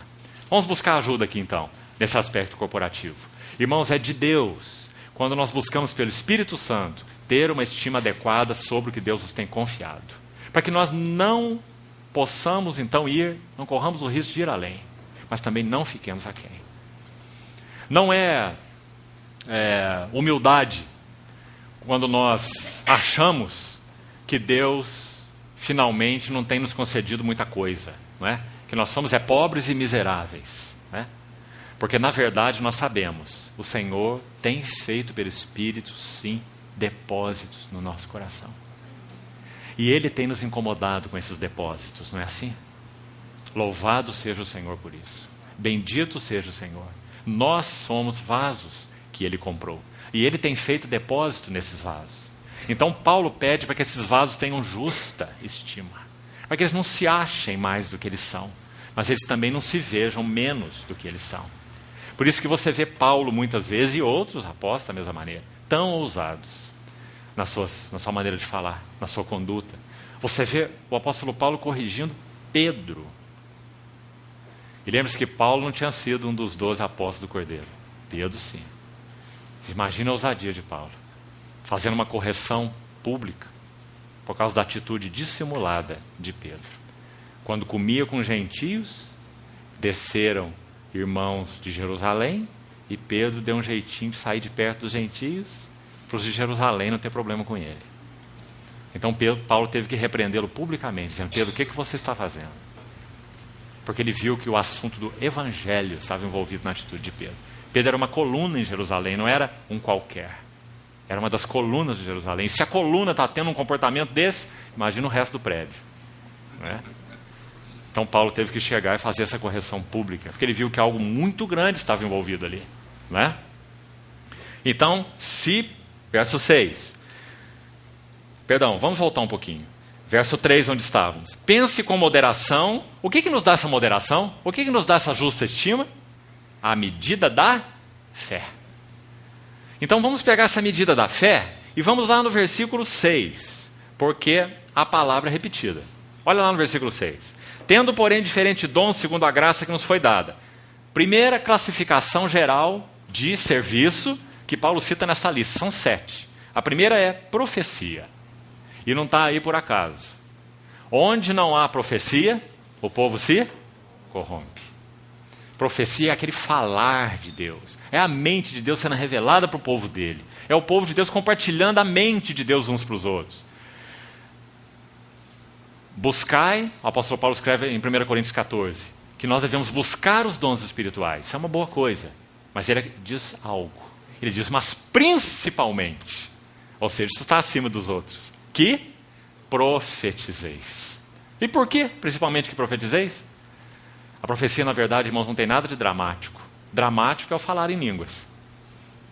Vamos buscar ajuda aqui então, nesse aspecto corporativo. Irmãos, é de Deus, quando nós buscamos pelo Espírito Santo, ter uma estima adequada sobre o que Deus nos tem confiado. Para que nós não possamos então não corramos o risco de ir além, mas também não fiquemos aquém. Não é humildade quando nós achamos que Deus finalmente não tem nos concedido muita coisa, não é? Que nós somos pobres e miseráveis, né? Porque na verdade nós sabemos, o Senhor tem feito pelo Espírito, sim, depósitos no nosso coração. E Ele tem nos incomodado com esses depósitos, não é assim? Louvado seja o Senhor por isso. Bendito seja o Senhor. Nós somos vasos que Ele comprou. E Ele tem feito depósito nesses vasos. Então Paulo pede para que esses vasos tenham justa estima. Para que eles não se achem mais do que eles são. Mas eles também não se vejam menos do que eles são. Por isso que você vê Paulo muitas vezes, e outros apóstolos da mesma maneira, tão ousados na sua maneira de falar, na sua conduta. Você vê o apóstolo Paulo corrigindo Pedro. E lembre-se que Paulo não tinha sido um dos 12 apóstolos do Cordeiro. Pedro sim. Imagina a ousadia de Paulo, fazendo uma correção pública, por causa da atitude dissimulada de Pedro. Quando comia com gentios, desceram irmãos de Jerusalém E Pedro deu um jeitinho de sair de perto dos gentios, para os de Jerusalém não ter problema com ele. Então Paulo teve que repreendê-lo publicamente, dizendo: Pedro, o que você está fazendo? Porque ele viu que o assunto do evangelho estava envolvido na atitude de Pedro. Pedro era uma coluna em Jerusalém, não era um qualquer. Era uma das colunas de Jerusalém. E se a coluna está tendo um comportamento desse, imagina o resto do prédio. Não é? Então Paulo teve que chegar e fazer essa correção pública, porque ele viu que algo muito grande estava envolvido ali. Não é? Então, verso 6. Perdão, vamos voltar um pouquinho. Verso 3, onde estávamos. Pense com moderação. O que nos dá essa moderação? O que nos dá essa justa estima? A medida da fé. Então vamos pegar essa medida da fé e vamos lá no versículo 6, porque a palavra é repetida. Olha lá no versículo 6. Tendo, porém, diferente dom segundo a graça que nos foi dada. Primeira classificação geral de serviço que Paulo cita nessa lista. São 7. A primeira é profecia. E não está aí por acaso. Onde não há profecia, o povo se corrompe. Profecia é aquele falar de Deus. É a mente de Deus sendo revelada para o povo dele. É o povo de Deus compartilhando a mente de Deus uns para os outros. Buscai, o apóstolo Paulo escreve em 1 Coríntios 14, que nós devemos buscar os dons espirituais. Isso é uma boa coisa. Mas ele diz algo. Ele diz, mas principalmente, ou seja, isso está acima dos outros, que profetizeis. E por que, principalmente, que profetizeis? A profecia, na verdade, irmãos, não tem nada de dramático. Dramático é o falar em línguas.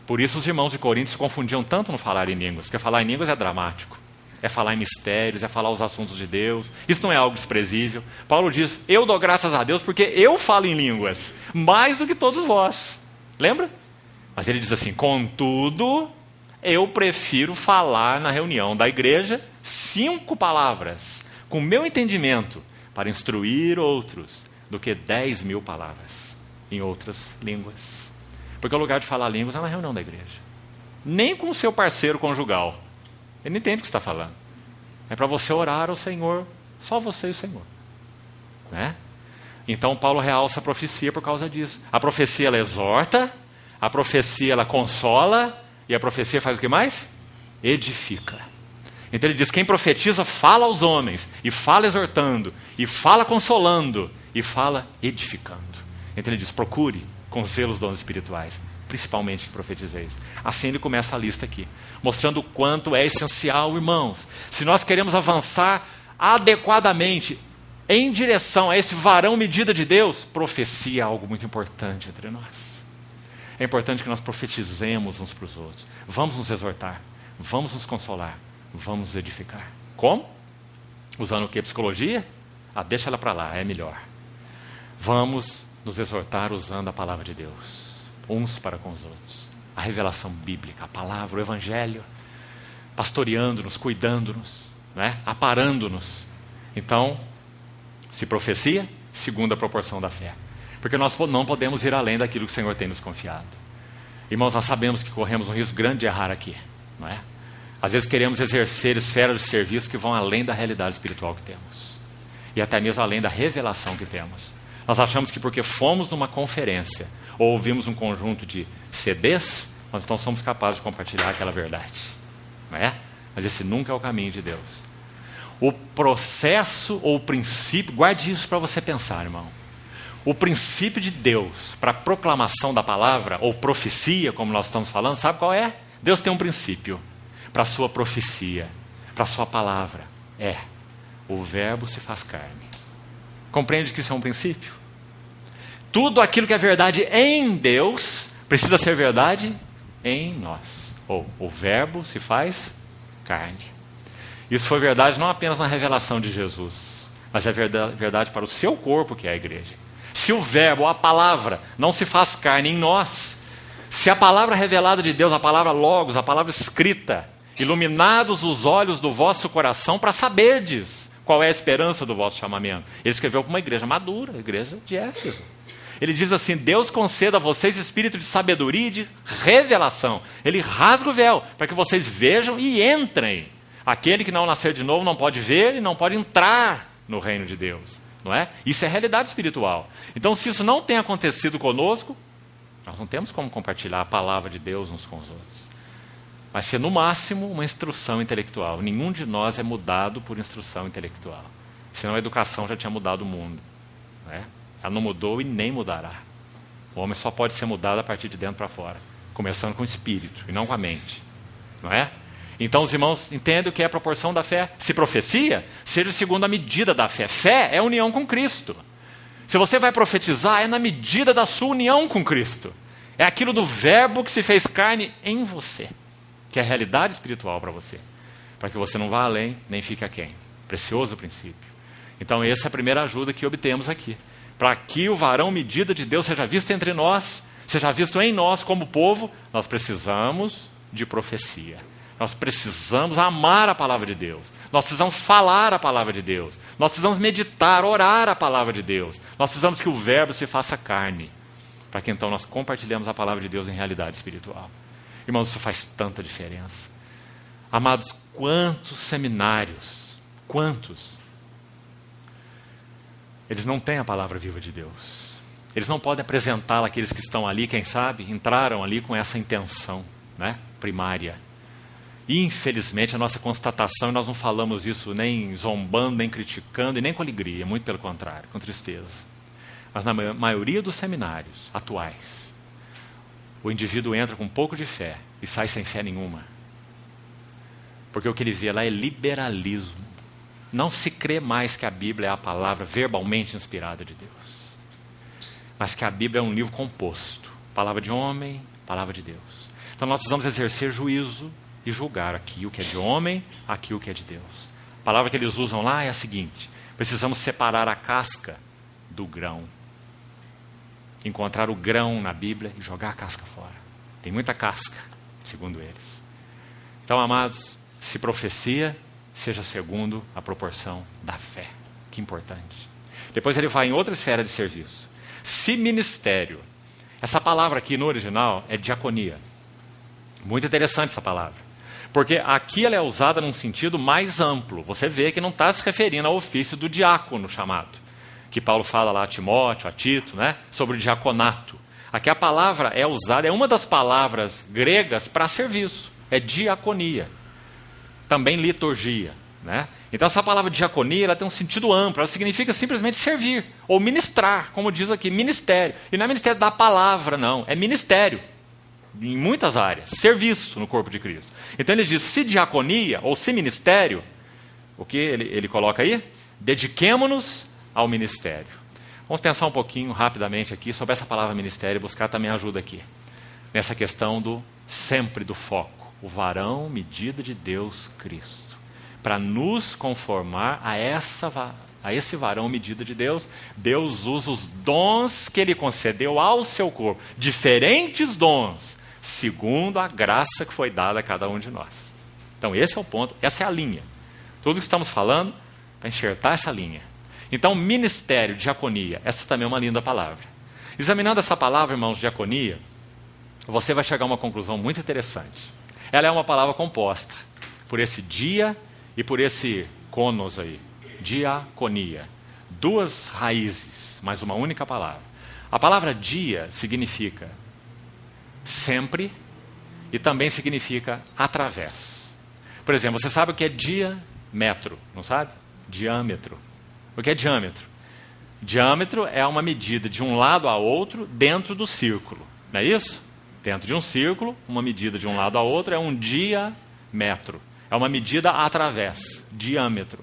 Por isso os irmãos de Corinto se confundiam tanto no falar em línguas, porque falar em línguas é dramático. É falar em mistérios, é falar os assuntos de Deus. Isso não é algo desprezível. Paulo diz, eu dou graças a Deus porque eu falo em línguas, mais do que todos vós. Lembra? Mas ele diz assim, contudo, eu prefiro falar na reunião da igreja 5 palavras, com meu entendimento, para instruir outros, do que 10.000 palavras em outras línguas. Porque o lugar de falar línguas é na reunião da igreja. Nem com o seu parceiro conjugal. Ele não entende o que está falando. É para você orar ao Senhor, só você e o Senhor. Né? Então Paulo realça a profecia por causa disso. A profecia ela exorta, a profecia ela consola, e a profecia faz o que mais? Edifica. Então ele diz, quem profetiza fala aos homens, e fala exortando, e fala consolando, e fala edificando. Então ele diz, procure com zelo os dons espirituais, principalmente que profetizeis. Assim ele começa a lista aqui, mostrando o quanto é essencial, irmãos. Se nós queremos avançar adequadamente em direção a esse varão medida de Deus, profecia é algo muito importante entre nós. É importante que nós profetizemos uns para os outros. Vamos nos exortar, vamos nos consolar, vamos nos edificar. Como? Usando o que? Psicologia? Deixa ela para lá, é melhor. Vamos nos exortar usando a palavra de Deus, uns para com os outros. A revelação bíblica, a palavra, o evangelho, pastoreando-nos, cuidando-nos, né? Aparando-nos. Então, se profecia, segunda proporção da fé. Porque nós não podemos ir além daquilo que o Senhor tem nos confiado. Irmãos, nós sabemos que corremos um risco grande de errar aqui, não é? Às vezes queremos exercer esferas de serviço que vão além da realidade espiritual que temos. E até mesmo além da revelação que temos. Nós achamos que porque fomos numa conferência ou ouvimos um conjunto de CDs, nós então somos capazes de compartilhar aquela verdade. Não é? Mas esse nunca é o caminho de Deus. O processo ou o princípio, guarde isso para você pensar, irmão. O princípio de Deus para a proclamação da palavra, ou profecia, como nós estamos falando, sabe qual é? Deus tem um princípio para a sua profecia, para a sua palavra. O verbo se faz carne. Compreende que isso é um princípio? Tudo aquilo que é verdade em Deus precisa ser verdade em nós. Ou o verbo se faz carne. Isso foi verdade não apenas na revelação de Jesus, mas é verdade para o seu corpo, que é a igreja. Se o verbo, a palavra, não se faz carne em nós, se a palavra revelada de Deus, a palavra logos, a palavra escrita, iluminados os olhos do vosso coração para saberdes qual é a esperança do vosso chamamento. Ele escreveu para uma igreja madura, a igreja de Éfeso. Ele diz assim, Deus conceda a vocês espírito de sabedoria e de revelação. Ele rasga o véu para que vocês vejam e entrem. Aquele que não nascer de novo não pode ver e não pode entrar no reino de Deus. Não é? Isso é realidade espiritual. Então, se isso não tem acontecido conosco, Nós não temos como compartilhar a palavra de Deus uns com os outros. Vai ser, no máximo, uma instrução intelectual. Nenhum de nós é mudado por instrução intelectual. Senão a educação já tinha mudado o mundo. Né? Ela não mudou e nem mudará. O homem só pode ser mudado a partir de dentro para fora. Começando com o espírito e não com a mente. Não é? Então os irmãos entendem o que é a proporção da fé. Se profecia, seja segundo a medida da fé. Fé é união com Cristo. Se você vai profetizar, é na medida da sua união com Cristo. É aquilo do verbo que se fez carne em você. Que é a realidade espiritual para você. Para que você não vá além, nem fique aquém. Precioso princípio. Então essa é a primeira ajuda que obtemos aqui. Para que o varão medida de Deus seja visto entre nós, seja visto em nós como povo, nós precisamos de profecia. Nós precisamos amar a palavra de Deus. Nós precisamos falar a palavra de Deus. Nós precisamos meditar, orar a palavra de Deus. Nós precisamos que o verbo se faça carne. Para que então nós compartilhemos a palavra de Deus em realidade espiritual. Irmãos, isso faz tanta diferença. Amados, quantos seminários, quantos? Eles não têm a palavra viva de Deus. Eles não podem apresentá-la àqueles que estão ali, quem sabe, entraram ali com essa intenção, né, primária. Infelizmente, a nossa constatação, e nós não falamos isso nem zombando, nem criticando, e nem com alegria, muito pelo contrário, com tristeza. Mas na maioria dos seminários atuais, o indivíduo entra com um pouco de fé e sai sem fé nenhuma. Porque o que ele vê lá é liberalismo. Não se crê mais que a Bíblia é a palavra verbalmente inspirada de Deus. Mas que a Bíblia é um livro composto. Palavra de homem, palavra de Deus. Então nós precisamos exercer juízo e julgar aqui o que é de homem, aqui o que é de Deus. A palavra que eles usam lá é a seguinte: precisamos separar a casca do grão. Encontrar o grão na Bíblia e jogar a casca fora. Tem muita casca, segundo eles. Então, amados, se profecia, seja segundo a proporção da fé. Que importante. Depois ele vai em outra esfera de serviço. Se ministério. Essa palavra aqui no original é diaconia. Muito interessante essa palavra. Porque aqui ela é usada num sentido mais amplo. Você vê que não está se referindo ao ofício do diácono chamado. Que Paulo fala lá a Timóteo, a Tito, né, sobre o diaconato. Aqui a palavra é usada, é uma das palavras gregas para serviço. É diaconia. Também liturgia. Né? Então essa palavra diaconia ela tem um sentido amplo. Ela significa simplesmente servir. Ou ministrar, como diz aqui, ministério. E não é ministério da palavra, não. É ministério. Em muitas áreas, serviço no corpo de Cristo. Então ele diz, se diaconia ou se ministério, o que ele coloca aí? Dediquemo-nos ao ministério. Vamos pensar um pouquinho rapidamente aqui sobre essa palavra ministério e buscar também ajuda aqui. Nessa questão sempre do foco. O varão, medida de Deus, Cristo. Para nos conformar a esse varão, medida de Deus, Deus usa os dons que Ele concedeu ao seu corpo. Diferentes dons, segundo a graça que foi dada a cada um de nós. Então esse é o ponto, essa é a linha. Tudo que estamos falando, para enxertar essa linha. Então ministério, diaconia, essa também é uma linda palavra. Examinando essa palavra, irmãos, diaconia, você vai chegar a uma conclusão muito interessante. Ela é uma palavra composta por esse dia e por esse conos aí, diaconia. Duas raízes, mas uma única palavra. A palavra dia significa sempre e também significa através. Por exemplo, você sabe o que é diâmetro, não sabe? Diâmetro. O que é diâmetro? Diâmetro é uma medida de um lado a outro dentro do círculo, não é isso? Dentro de um círculo, uma medida de um lado a outro é um diâmetro. É uma medida através, diâmetro.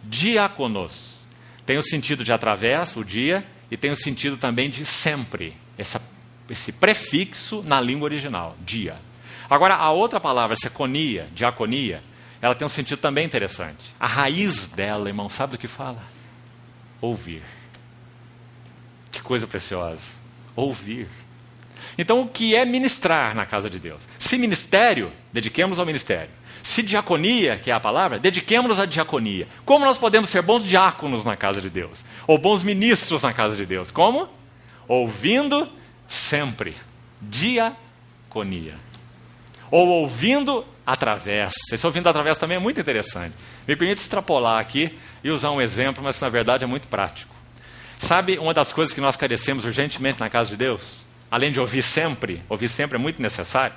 Diáconos tem o sentido de através, o dia, e tem o sentido também de sempre. Esse prefixo na língua original, dia. Agora, a outra palavra, seconia, diaconia, ela tem um sentido também interessante. A raiz dela, irmão, sabe do que fala? Ouvir. Que coisa preciosa. Ouvir. Então, o que é ministrar na casa de Deus? Se ministério, dediquemos ao ministério. Se diaconia, que é a palavra, dediquemos-nos à diaconia. Como nós podemos ser bons diáconos na casa de Deus? Ou bons ministros na casa de Deus? Como? Ouvindo sempre. Diaconia. Ou ouvindo através. Esse ouvindo através também é muito interessante. Me permite extrapolar aqui e usar um exemplo, mas na verdade é muito prático. Sabe uma das coisas que nós carecemos urgentemente na casa de Deus? além de ouvir sempre é muito necessário,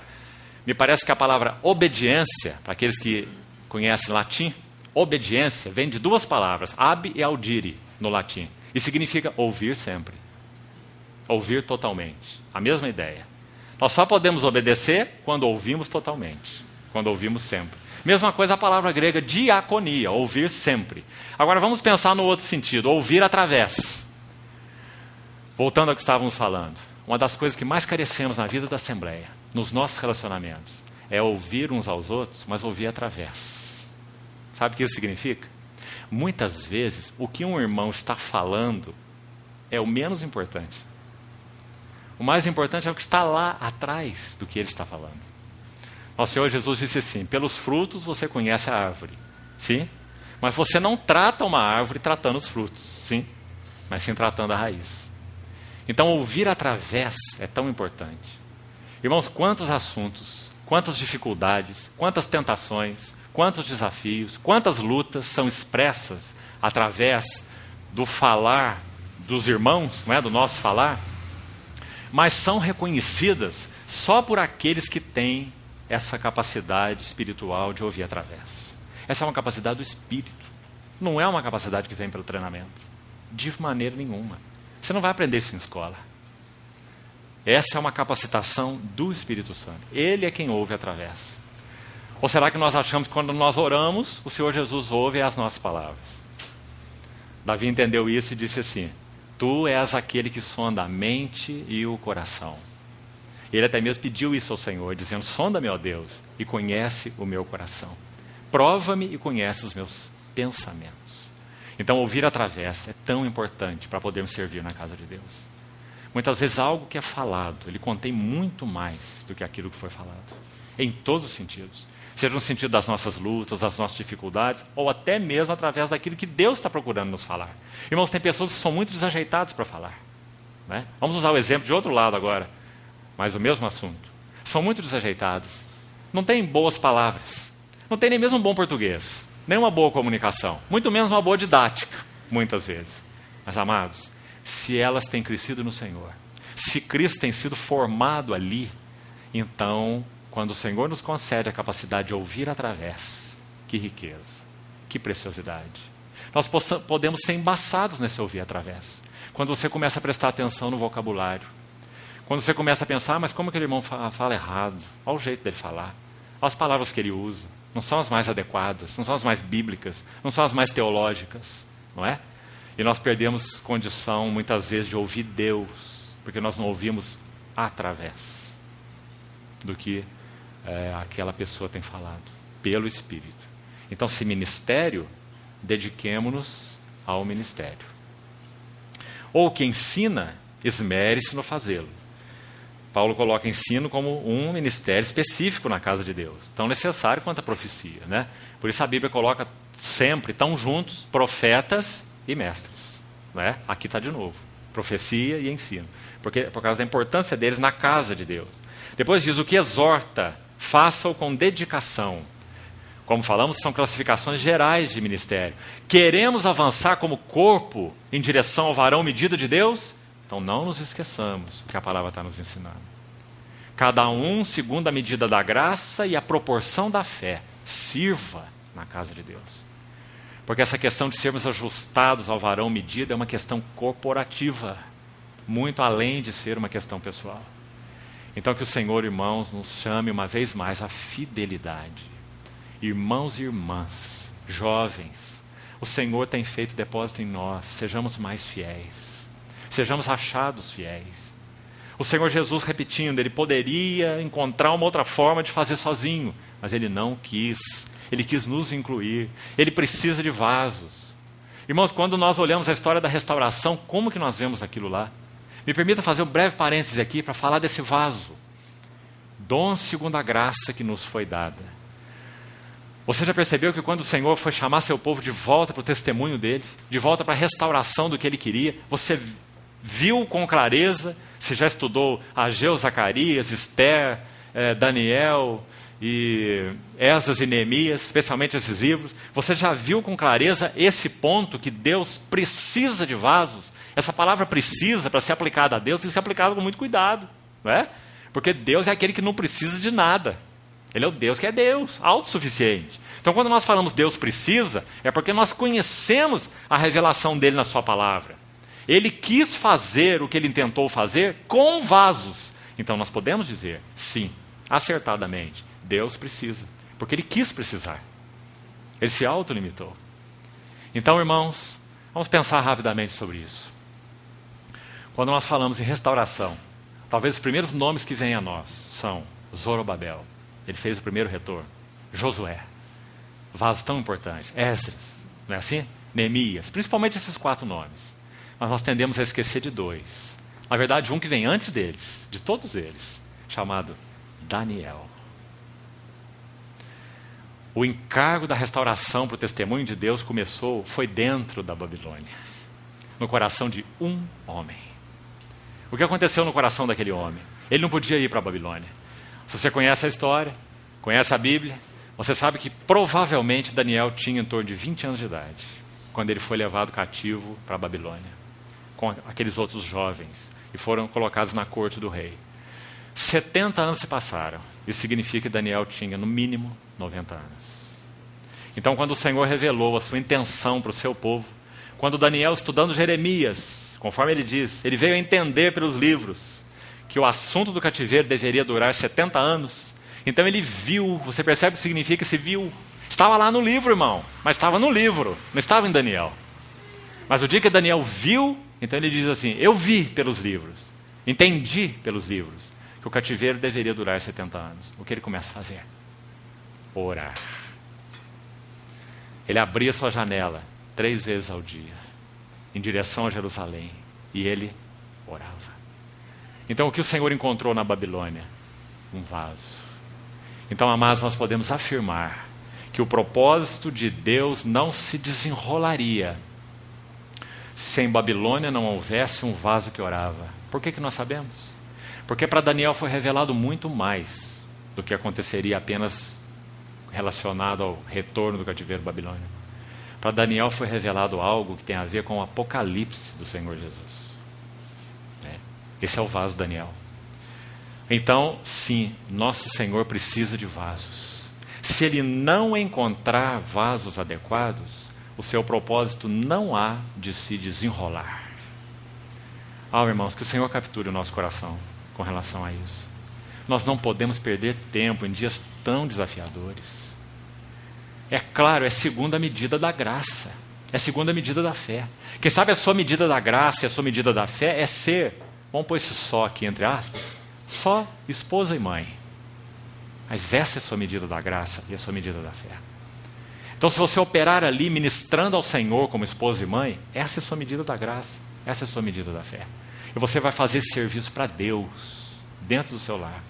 me parece que a palavra obediência, para aqueles que conhecem latim, obediência vem de duas palavras, ab e audire, no latim, e significa ouvir sempre. Ouvir totalmente. A mesma ideia. Nós só podemos obedecer quando ouvimos totalmente. Quando ouvimos sempre. Mesma coisa a palavra grega diaconia, ouvir sempre. Agora vamos pensar no outro sentido, ouvir através. Voltando ao que estávamos falando. Uma das coisas que mais carecemos na vida da Assembleia, nos nossos relacionamentos, é ouvir uns aos outros, mas ouvir através. Sabe o que isso significa? Muitas vezes, o que um irmão está falando é o menos importante. O mais importante é o que está lá atrás do que ele está falando. Nosso Senhor Jesus disse assim, pelos frutos você conhece a árvore, sim? Mas você não trata uma árvore tratando os frutos, sim? Mas sim tratando a raiz. Então ouvir através é tão importante. Irmãos, quantos assuntos, quantas dificuldades, quantas tentações, quantos desafios, quantas lutas são expressas através do falar dos irmãos, não é? Do nosso falar, mas são reconhecidas só por aqueles que têm essa capacidade espiritual de ouvir através. Essa é uma capacidade do Espírito. Não é uma capacidade que vem pelo treinamento. De maneira nenhuma. Você não vai aprender isso em escola. Essa é uma capacitação do Espírito Santo. Ele é quem ouve através. Ou será que nós achamos que quando nós oramos, o Senhor Jesus ouve as nossas palavras? Davi entendeu isso e disse assim, tu és aquele que sonda a mente e o coração. Ele até mesmo pediu isso ao Senhor, dizendo, sonda-me, ó Deus, e conhece o meu coração. Prova-me e conhece os meus pensamentos. Então, ouvir através é tão importante para podermos servir na casa de Deus. Muitas vezes algo que é falado, ele contém muito mais do que aquilo que foi falado. Em todos os sentidos. Seja no sentido das nossas lutas, das nossas dificuldades, ou até mesmo através daquilo que Deus está procurando nos falar. Irmãos, tem pessoas que são muito desajeitadas para falar. Né? Vamos usar o exemplo de outro lado agora, mas o mesmo assunto. São muito desajeitadas. Não têm boas palavras. Não têm nem mesmo um bom português. Nem uma boa comunicação. Muito menos uma boa didática, muitas vezes. Mas, amados, se elas têm crescido no Senhor, se Cristo tem sido formado ali, então, quando o Senhor nos concede a capacidade de ouvir através, que riqueza, que preciosidade. Nós podemos ser embaçados nesse ouvir através. Quando você começa a prestar atenção no vocabulário. Quando você começa a pensar, mas como aquele irmão fala errado? Olha o jeito dele falar. Olha as palavras que ele usa. Não são as mais adequadas, não são as mais bíblicas, não são as mais teológicas, não é? E nós perdemos condição, muitas vezes, de ouvir Deus, porque nós não ouvimos através do que aquela pessoa tem falado, pelo Espírito. Então, se ministério, dediquemo-nos ao ministério. Ou que ensina, esmere-se no fazê-lo. Paulo coloca ensino como um ministério específico na casa de Deus. Tão necessário quanto a profecia. Né? Por isso a Bíblia coloca sempre, tão juntos, profetas e mestres. Né? Aqui está de novo. Profecia e ensino. Por causa da importância deles na casa de Deus. Depois diz, o que exorta, faça-o com dedicação. Como falamos, são classificações gerais de ministério. Queremos avançar como corpo em direção ao varão medida de Deus? Então não nos esqueçamos o que a palavra está nos ensinando. Cada um segundo a medida da graça e a proporção da fé. Sirva na casa de Deus. Porque essa questão de sermos ajustados ao varão medida é uma questão corporativa. Muito além de ser uma questão pessoal. Então que o Senhor, irmãos, nos chame uma vez mais à fidelidade. Irmãos e irmãs, jovens, o Senhor tem feito depósito em nós. Sejamos mais fiéis. Sejamos achados fiéis. O Senhor Jesus, repetindo, ele poderia encontrar uma outra forma de fazer sozinho, mas ele não quis. Ele quis nos incluir. Ele precisa de vasos. Irmãos, quando nós olhamos a história da restauração, como que nós vemos aquilo lá? Me permita fazer um breve parêntese aqui para falar desse vaso. Dom segundo a graça que nos foi dada. Você já percebeu que quando o Senhor foi chamar seu povo de volta para o testemunho dele, de volta para a restauração do que ele queria, você viu com clareza, você já estudou Ageu, Zacarias, Esther, Daniel e Esdras e Neemias, especialmente esses livros, você já viu com clareza esse ponto que Deus precisa de vasos? Essa palavra precisa, para ser aplicada a Deus, tem que ser aplicada com muito cuidado. não é? Porque Deus é aquele que não precisa de nada. Ele é o Deus que é Deus, autossuficiente. Então, quando nós falamos Deus precisa, é porque nós conhecemos a revelação dele na sua palavra. Ele quis fazer o que ele tentou fazer com vasos. Então, nós podemos dizer, sim, acertadamente, Deus precisa. Porque ele quis precisar. Ele se autolimitou. Então, irmãos, vamos pensar rapidamente sobre isso. Quando nós falamos em restauração, talvez os primeiros nomes que vêm a nós são Zorobabel, ele fez o primeiro retorno, Josué, vasos tão importantes, Esdras, não é assim? Neemias, principalmente esses 4 nomes. Mas nós tendemos a esquecer de 2. Na verdade, um que vem antes deles, de todos eles, chamado Daniel. O encargo da restauração para o testemunho de Deus foi dentro da Babilônia, no coração de um homem. O que aconteceu no coração daquele homem? Ele não podia ir para a Babilônia. Se você conhece a história, conhece a Bíblia, você sabe que provavelmente Daniel tinha em torno de 20 anos de idade, quando ele foi levado cativo para a Babilônia, com aqueles outros jovens, e foram colocados na corte do rei. 70 anos se passaram. Isso significa que Daniel tinha, no mínimo, 90 anos. Então, quando o Senhor revelou a sua intenção para o seu povo, quando Daniel, estudando Jeremias, conforme ele diz, ele veio a entender pelos livros que o assunto do cativeiro deveria durar 70 anos. Então ele viu, você percebe o que significa esse viu? Estava lá no livro, irmão, mas estava no livro, não estava em Daniel. Mas o dia que Daniel viu, então ele diz assim, eu vi pelos livros, entendi pelos livros, que o cativeiro deveria durar 70 anos. O que ele começa a fazer? Orar. Ele abria sua janela 3 vezes ao dia, em direção a Jerusalém, e ele orava. Então, o que o Senhor encontrou na Babilônia? Um vaso. Então, amados, nós podemos afirmar que o propósito de Deus não se desenrolaria se em Babilônia não houvesse um vaso que orava. Por que nós sabemos? Porque para Daniel foi revelado muito mais do que aconteceria apenas relacionado ao retorno do cativeiro babilônico. Para Daniel foi revelado algo que tem a ver com o apocalipse do Senhor Jesus. Esse é o vaso Daniel. Então, sim, nosso Senhor precisa de vasos. Se ele não encontrar vasos adequados, o seu propósito não há de se desenrolar. Irmãos, que o Senhor capture o nosso coração com relação a isso. Nós não podemos perder tempo em dias tão desafiadores. É claro, é segunda medida da graça. É segunda medida da fé. Quem sabe a sua medida da graça e a sua medida da fé é ser, vamos pôr esse só aqui entre aspas, só esposa e mãe. Mas essa é a sua medida da graça e a sua medida da fé. Então, se você operar ali ministrando ao Senhor como esposa e mãe, essa é a sua medida da graça, essa é a sua medida da fé. E você vai fazer esse serviço para Deus, dentro do seu lar,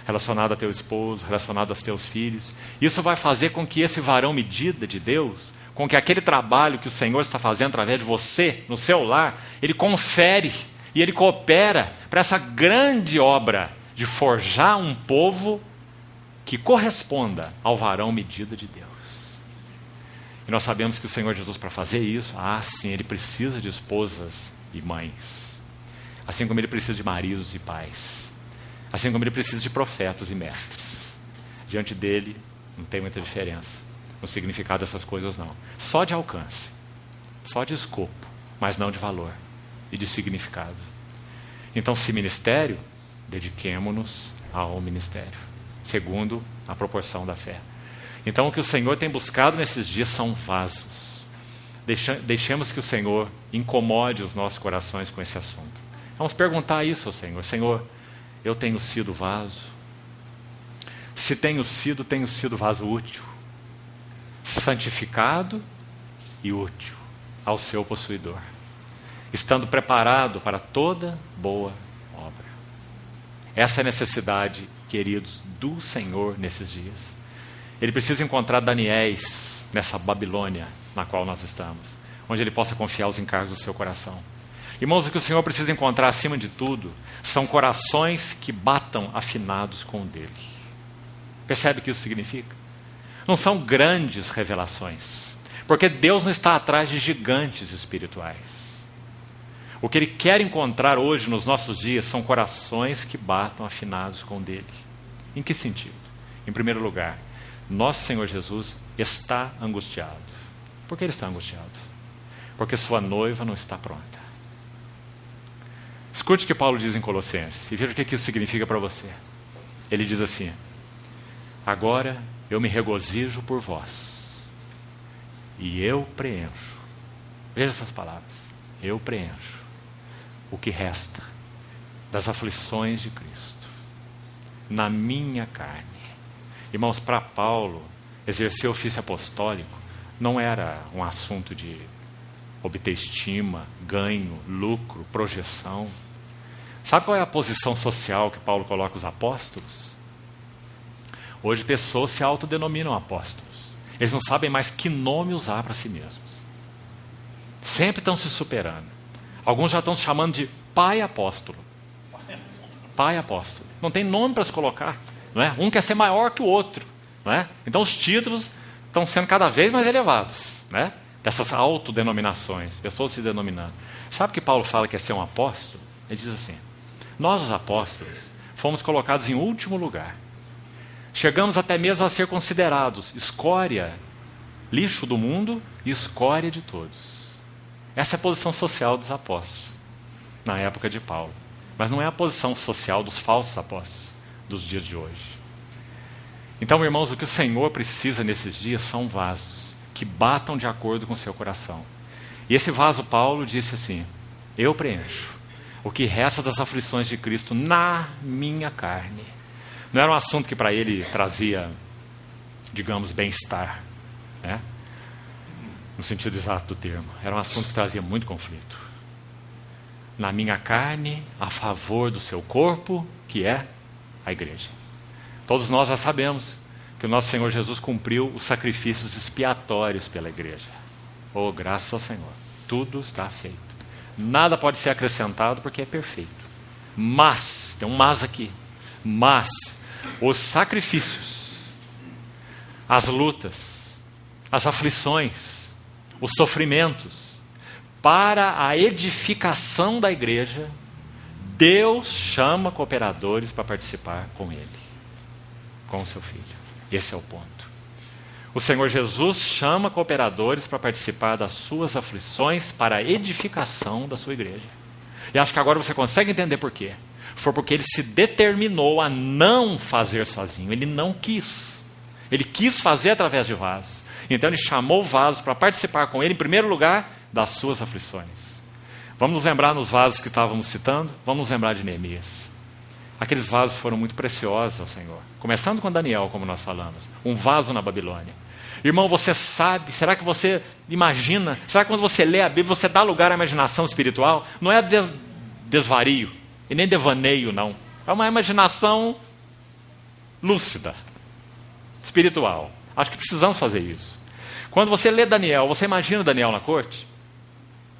relacionado a teu esposo, relacionado aos teus filhos. Isso vai fazer com que esse varão medida de Deus, com que aquele trabalho que o Senhor está fazendo através de você, no seu lar, ele confere e ele coopera para essa grande obra de forjar um povo que corresponda ao varão medida de Deus. E nós sabemos que o Senhor Jesus, para fazer isso, sim, ele precisa de esposas e mães. Assim como ele precisa de maridos e pais. Assim como ele precisa de profetas e mestres. Diante dele, não tem muita diferença no significado dessas coisas, não. Só de alcance, só de escopo, mas não de valor e de significado. Então, se ministério, dediquemo-nos ao ministério, segundo a proporção da fé. Então, o que o Senhor tem buscado nesses dias são vasos. Deixemos que o Senhor incomode os nossos corações com esse assunto. Vamos perguntar isso ao Senhor. Senhor, eu tenho sido vaso? Se tenho sido vaso útil, santificado e útil ao seu possuidor, estando preparado para toda boa obra. Essa é a necessidade, queridos, do Senhor nesses dias. Ele precisa encontrar Daniéis nessa Babilônia na qual nós estamos, onde ele possa confiar os encargos do seu coração. Irmãos, o que o Senhor precisa encontrar acima de tudo são corações que batam afinados com o dele. Percebe o que isso significa? Não são grandes revelações, porque Deus não está atrás de gigantes espirituais. O que Ele quer encontrar hoje nos nossos dias são corações que batam afinados com o dele. Em que sentido? Em primeiro lugar, nosso Senhor Jesus está angustiado. Por que Ele está angustiado? Porque sua noiva não está pronta. Escute o que Paulo diz em Colossenses e veja o que isso significa para você. Ele diz assim: agora eu me regozijo por vós e eu preencho. Veja essas palavras. Eu preencho o que resta das aflições de Cristo na minha carne. Irmãos, para Paulo, exercer o ofício apostólico não era um assunto de obter estima, ganho, lucro, projeção. Sabe qual é a posição social que Paulo coloca os apóstolos? Hoje pessoas se autodenominam apóstolos. Eles não sabem mais que nome usar para si mesmos. Sempre estão se superando. Alguns já estão se chamando de pai apóstolo. Pai apóstolo. Não tem nome para se colocar. Não é? Um quer ser maior que o outro. Não é? Então os títulos estão sendo cada vez mais elevados. Não é? Dessas autodenominações. Pessoas se denominando. Sabe o que Paulo fala que é ser um apóstolo? Ele diz assim: nós os apóstolos fomos colocados em último lugar. Chegamos até mesmo a ser considerados escória, lixo do mundo e escória de todos. Essa é a posição social dos apóstolos, na época de Paulo. Mas não é a posição social dos falsos apóstolos, dos dias de hoje. Então, irmãos, o que o Senhor precisa nesses dias são vasos que batam de acordo com o seu coração. E esse vaso, Paulo disse assim: eu preencho o que resta das aflições de Cristo na minha carne. Não era um assunto que para ele trazia, digamos, bem-estar, né? No sentido exato do termo. Era um assunto que trazia muito conflito. Na minha carne, a favor do seu corpo, que é a igreja. Todos nós já sabemos que o nosso Senhor Jesus cumpriu os sacrifícios expiatórios pela igreja. Oh, graças ao Senhor. Tudo está feito. Nada pode ser acrescentado porque é perfeito. Mas, tem um mas aqui. Mas, os sacrifícios, as lutas, as aflições, os sofrimentos, para a edificação da igreja, Deus chama cooperadores para participar com Ele, com o seu Filho. Esse é o ponto. O Senhor Jesus chama cooperadores para participar das suas aflições para a edificação da sua igreja. E acho que agora você consegue entender por quê. Foi porque Ele se determinou a não fazer sozinho. Ele não quis. Ele quis fazer através de vasos. Então Ele chamou vasos para participar com Ele, em primeiro lugar, das suas aflições. Vamos nos lembrar nos vasos que estávamos citando? Vamos nos lembrar de Neemias. Aqueles vasos foram muito preciosos ao Senhor. Começando com Daniel, como nós falamos. Um vaso na Babilônia. Irmão, você sabe, será que você imagina, será que quando você lê a Bíblia, você dá lugar à imaginação espiritual? Não é desvario, e nem devaneio, não. É uma imaginação lúcida, espiritual. Acho que precisamos fazer isso. Quando você lê Daniel, você imagina Daniel na corte?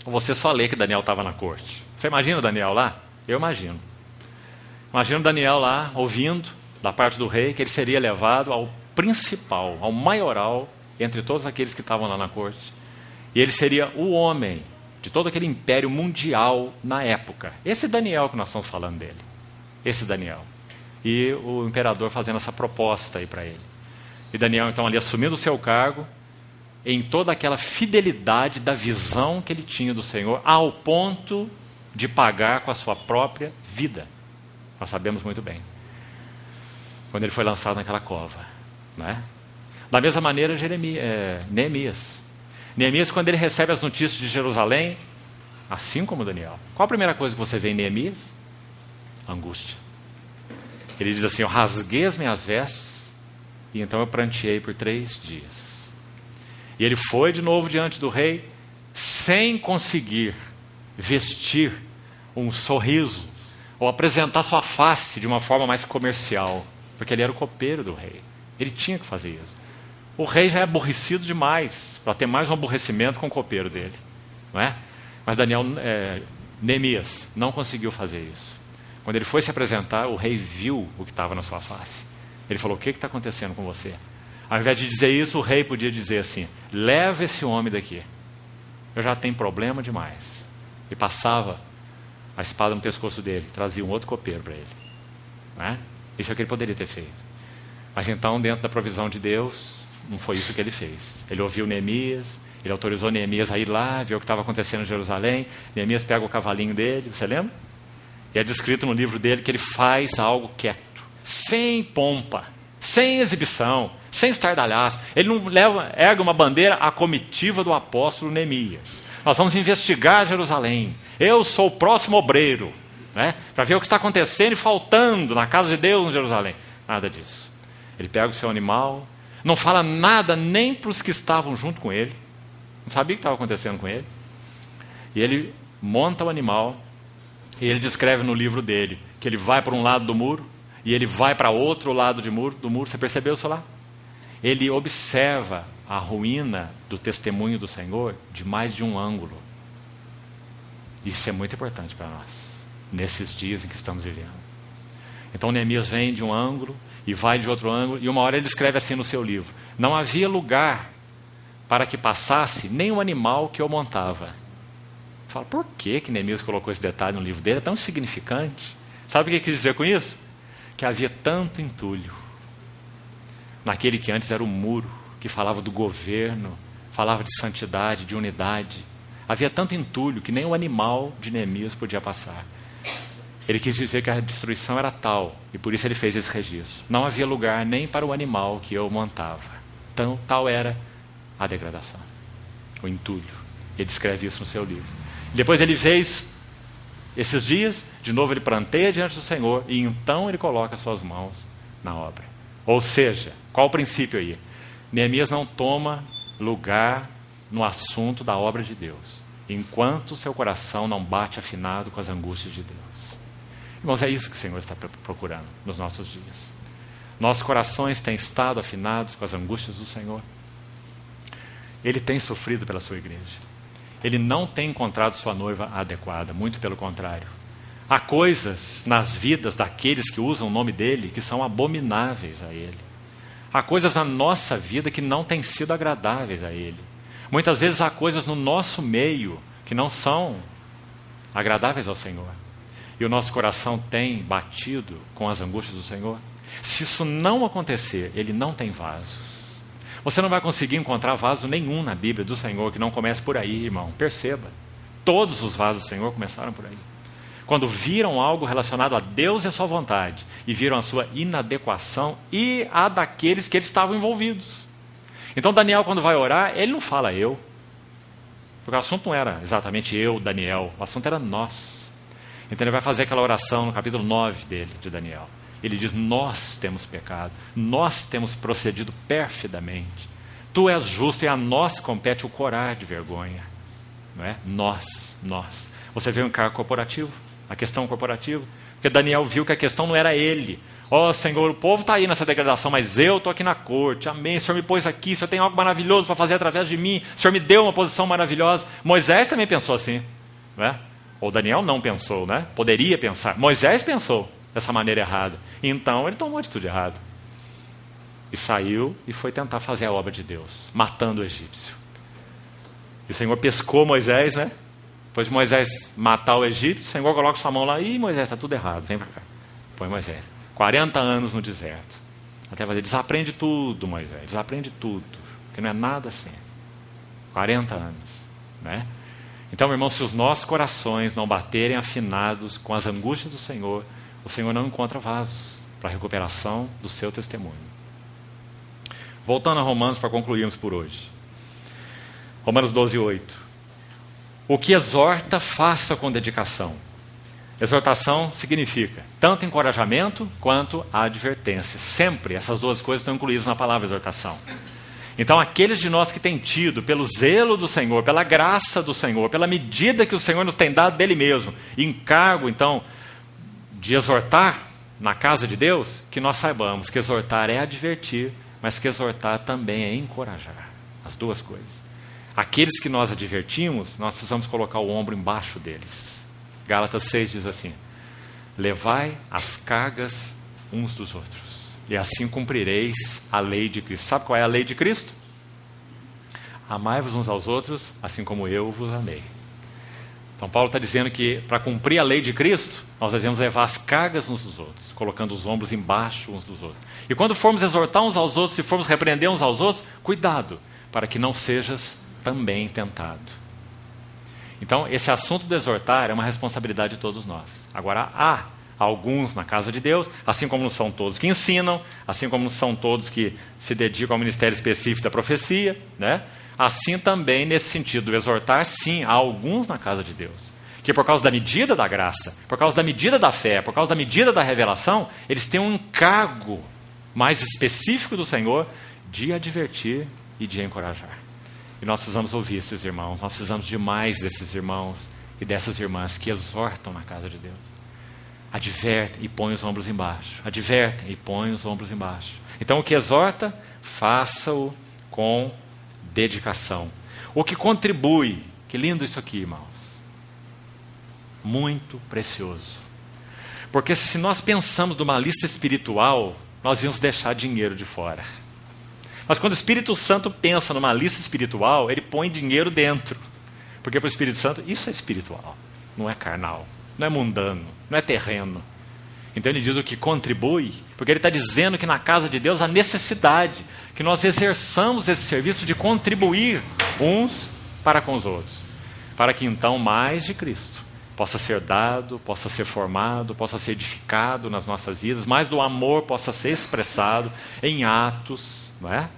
Ou você só lê que Daniel estava na corte? Você imagina Daniel lá? Eu imagino. Imagino Daniel lá, ouvindo, da parte do rei, que ele seria levado ao principal, ao maioral, entre todos aqueles que estavam lá na corte. E ele seria o homem de todo aquele império mundial na época. Esse Daniel que nós estamos falando dele. Esse Daniel. E o imperador fazendo essa proposta aí para ele. E Daniel, então, ali assumindo o seu cargo, em toda aquela fidelidade da visão que ele tinha do Senhor, ao ponto de pagar com a sua própria vida. Nós sabemos muito bem. Quando ele foi lançado naquela cova. Né? Da mesma maneira, Neemias. Neemias, quando ele recebe as notícias de Jerusalém, assim como Daniel. Qual a primeira coisa que você vê em Neemias? Angústia. Ele diz assim: eu rasguei as minhas vestes, e então eu pranteei por 3 dias. E ele foi de novo diante do rei, sem conseguir vestir um sorriso, ou apresentar sua face de uma forma mais comercial, porque ele era o copeiro do rei. Ele tinha que fazer isso. O rei já é aborrecido demais para ter mais um aborrecimento com o copeiro dele, não é? Mas Neemias não conseguiu fazer isso. Quando ele foi se apresentar, o rei viu o que estava na sua face. Ele falou: o que está acontecendo com você? Ao invés de dizer isso, o rei podia dizer assim: leva esse homem daqui, eu já tenho problema demais. E passava a espada no pescoço dele, trazia um outro copeiro para ele. Não é? Isso é o que ele poderia ter feito. Mas então, dentro da provisão de Deus, não foi isso que ele fez. Ele ouviu Neemias, ele autorizou Neemias a ir lá, ver o que estava acontecendo em Jerusalém. Neemias pega o cavalinho dele, você lembra? E é descrito no livro dele que ele faz algo quieto, sem pompa, sem exibição, sem estardalhaço. Ele não ergue uma bandeira à comitiva do apóstolo Neemias. Nós vamos investigar Jerusalém. Eu sou o próximo obreiro, né? Para ver o que está acontecendo e faltando na casa de Deus em Jerusalém. Nada disso. Ele pega o seu animal, não fala nada nem para os que estavam junto com ele. Não sabia o que estava acontecendo com ele. E ele monta o animal e ele descreve no livro dele que ele vai para um lado do muro e ele vai para outro lado do muro. Você percebeu isso lá? Ele observa a ruína do testemunho do Senhor de mais de um ângulo. Isso é muito importante para nós, nesses dias em que estamos vivendo. Então Neemias vem de um ângulo e vai de outro ângulo, e uma hora ele escreve assim no seu livro: não havia lugar para que passasse nenhum animal que eu montava. Fala, por que Neemias colocou esse detalhe no livro dele? É tão insignificante. Sabe o que ele quis dizer com isso? Que havia tanto entulho naquele que antes era o muro, que falava do governo, falava de santidade, de unidade. Havia tanto entulho que nem o animal de Neemias podia passar. Ele quis dizer que a destruição era tal, e por isso ele fez esse registro. Não havia lugar nem para o animal que eu montava. Então, tal era a degradação, o entulho. Ele descreve isso no seu livro. Depois ele fez esses dias, de novo ele pranteia diante do Senhor, e então ele coloca suas mãos na obra. Ou seja, qual o princípio aí? Neemias não toma lugar no assunto da obra de Deus, enquanto seu coração não bate afinado com as angústias de Deus. Irmãos, é isso que o Senhor está procurando nos nossos dias. Nossos corações têm estado afinados com as angústias do Senhor. Ele tem sofrido pela sua igreja. Ele não tem encontrado sua noiva adequada, muito pelo contrário. Há coisas nas vidas daqueles que usam o nome dele que são abomináveis a ele. Há coisas na nossa vida que não têm sido agradáveis a ele. Muitas vezes há coisas no nosso meio que não são agradáveis ao Senhor. E o nosso coração tem batido com as angústias do Senhor. Se isso não acontecer, ele não tem vasos. Você não vai conseguir encontrar vaso nenhum na Bíblia do Senhor que não comece por aí, irmão. Perceba. Todos os vasos do Senhor começaram por aí. Quando viram algo relacionado a Deus e a sua vontade, e viram a sua inadequação e a daqueles que eles estavam envolvidos. Então Daniel, quando vai orar, ele não fala eu. Porque o assunto não era exatamente eu, Daniel. O assunto era nós. Então ele vai fazer aquela oração no capítulo 9 dele, de Daniel. Ele diz, nós temos pecado, nós temos procedido perfidamente. Tu és justo e a nós compete o corar de vergonha. Não é? Nós. Você vê o encargo corporativo, a questão corporativa. Porque Daniel viu que a questão não era ele. Senhor, o povo está aí nessa degradação, mas eu estou aqui na corte. Amém, o Senhor me pôs aqui, o Senhor tem algo maravilhoso para fazer através de mim. O Senhor me deu uma posição maravilhosa. Moisés também pensou assim. Não é? Ou Daniel não pensou, né? Poderia pensar. Moisés pensou dessa maneira errada. Então ele tomou a atitude errada. E saiu e foi tentar fazer a obra de Deus, matando o egípcio. E o Senhor pescou Moisés, né? Depois de Moisés matar o egípcio, o Senhor coloca sua mão lá. Ih, Moisés, está tudo errado, vem para cá. Põe Moisés. 40 anos no deserto. Até fazer, desaprende tudo, Moisés. Desaprende tudo. Porque não é nada assim. 40 anos, né? Então, meu irmão, se os nossos corações não baterem afinados com as angústias do Senhor, o Senhor não encontra vasos para a recuperação do seu testemunho. Voltando a Romanos para concluirmos por hoje. Romanos 12, 8. O que exorta, faça com dedicação. Exortação significa tanto encorajamento quanto advertência. Sempre essas duas coisas estão incluídas na palavra exortação. Então, aqueles de nós que têm tido, pelo zelo do Senhor, pela graça do Senhor, pela medida que o Senhor nos tem dado dele mesmo, encargo, então, de exortar na casa de Deus, que nós saibamos que exortar é advertir, mas que exortar também é encorajar. As duas coisas. Aqueles que nós advertimos, nós precisamos colocar o ombro embaixo deles. Gálatas 6 diz assim, levai as cargas uns dos outros. E assim cumprireis a lei de Cristo. Sabe qual é a lei de Cristo? Amai-vos uns aos outros, assim como eu vos amei. Então Paulo está dizendo que para cumprir a lei de Cristo, nós devemos levar as cargas uns dos outros, colocando os ombros embaixo uns dos outros. E quando formos exortar uns aos outros, se formos repreender uns aos outros, cuidado, para que não sejas também tentado. Então, esse assunto do exortar é uma responsabilidade de todos nós. Agora, há alguns na casa de Deus, assim como não são todos que ensinam, assim como não são todos que se dedicam ao ministério específico da profecia, né? Assim também, nesse sentido, do exortar, sim, há alguns na casa de Deus, que por causa da medida da graça, por causa da medida da fé, por causa da medida da revelação, eles têm um encargo mais específico do Senhor de advertir e de encorajar. E nós precisamos ouvir esses irmãos, nós precisamos de mais desses irmãos e dessas irmãs que exortam na casa de Deus. Advertem e põem os ombros embaixo. Advertem e põem os ombros embaixo. Então, o que exorta, faça-o com dedicação. O que contribui, que lindo isso aqui, irmãos. Muito precioso. Porque se nós pensamos numa lista espiritual, nós íamos deixar dinheiro de fora. Mas quando o Espírito Santo pensa numa lista espiritual, ele põe dinheiro dentro. Porque para o Espírito Santo, isso é espiritual, não é carnal, não é mundano, não é terreno. Então ele diz o que contribui, porque ele está dizendo que na casa de Deus há necessidade que nós exerçamos esse serviço de contribuir uns para com os outros, para que então mais de Cristo possa ser dado, possa ser formado, possa ser edificado nas nossas vidas, mais do amor possa ser expressado em atos, não é?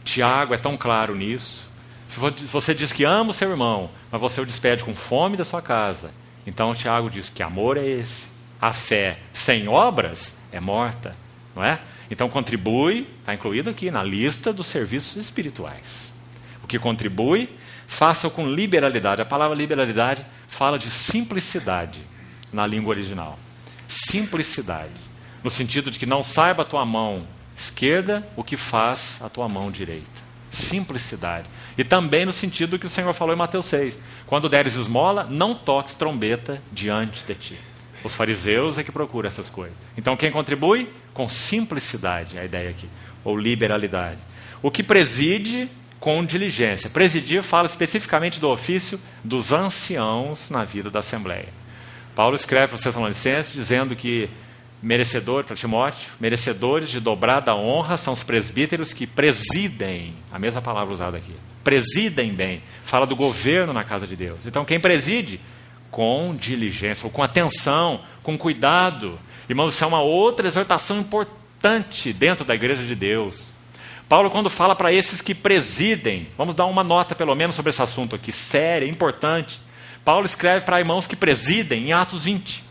Tiago é tão claro nisso. Se você diz que ama o seu irmão, mas você o despede com fome da sua casa, então Tiago diz que amor é esse. A fé sem obras é morta, não é? Então contribui, está incluído aqui na lista dos serviços espirituais. O que contribui, faça com liberalidade. A palavra liberalidade fala de simplicidade na língua original. Simplicidade, no sentido de que não saiba a tua mão esquerda o que faz a tua mão direita. Simplicidade. E também no sentido que o Senhor falou em Mateus 6. Quando deres esmola, não toques trombeta diante de ti. Os fariseus é que procuram essas coisas. Então quem contribui? Com simplicidade, a ideia aqui. Ou liberalidade. O que preside com diligência. Presidir fala especificamente do ofício dos anciãos na vida da Assembleia. Paulo escreve para os Tessalonicenses dizendo que merecedor, para Timóteo, merecedores de dobrada honra são os presbíteros que presidem, a mesma palavra usada aqui, presidem bem, fala do governo na casa de Deus. Então quem preside, com diligência, ou com atenção, com cuidado. Irmãos, isso é uma outra exortação importante dentro da igreja de Deus. Paulo, quando fala para esses que presidem, vamos dar uma nota pelo menos sobre esse assunto aqui, séria, importante. Paulo escreve para irmãos que presidem em Atos 20.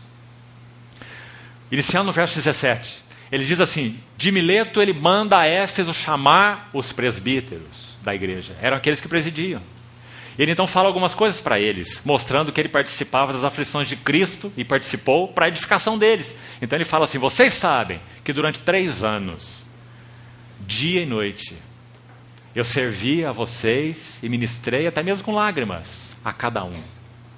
Iniciando no verso 17, ele diz assim: de Mileto ele manda a Éfeso chamar os presbíteros da igreja. Eram aqueles que presidiam. Ele então fala algumas coisas para eles, mostrando que ele participava das aflições de Cristo e participou para a edificação deles. Então ele fala assim: vocês sabem que durante 3 anos, dia e noite, eu servi a vocês e ministrei até mesmo com lágrimas a cada um.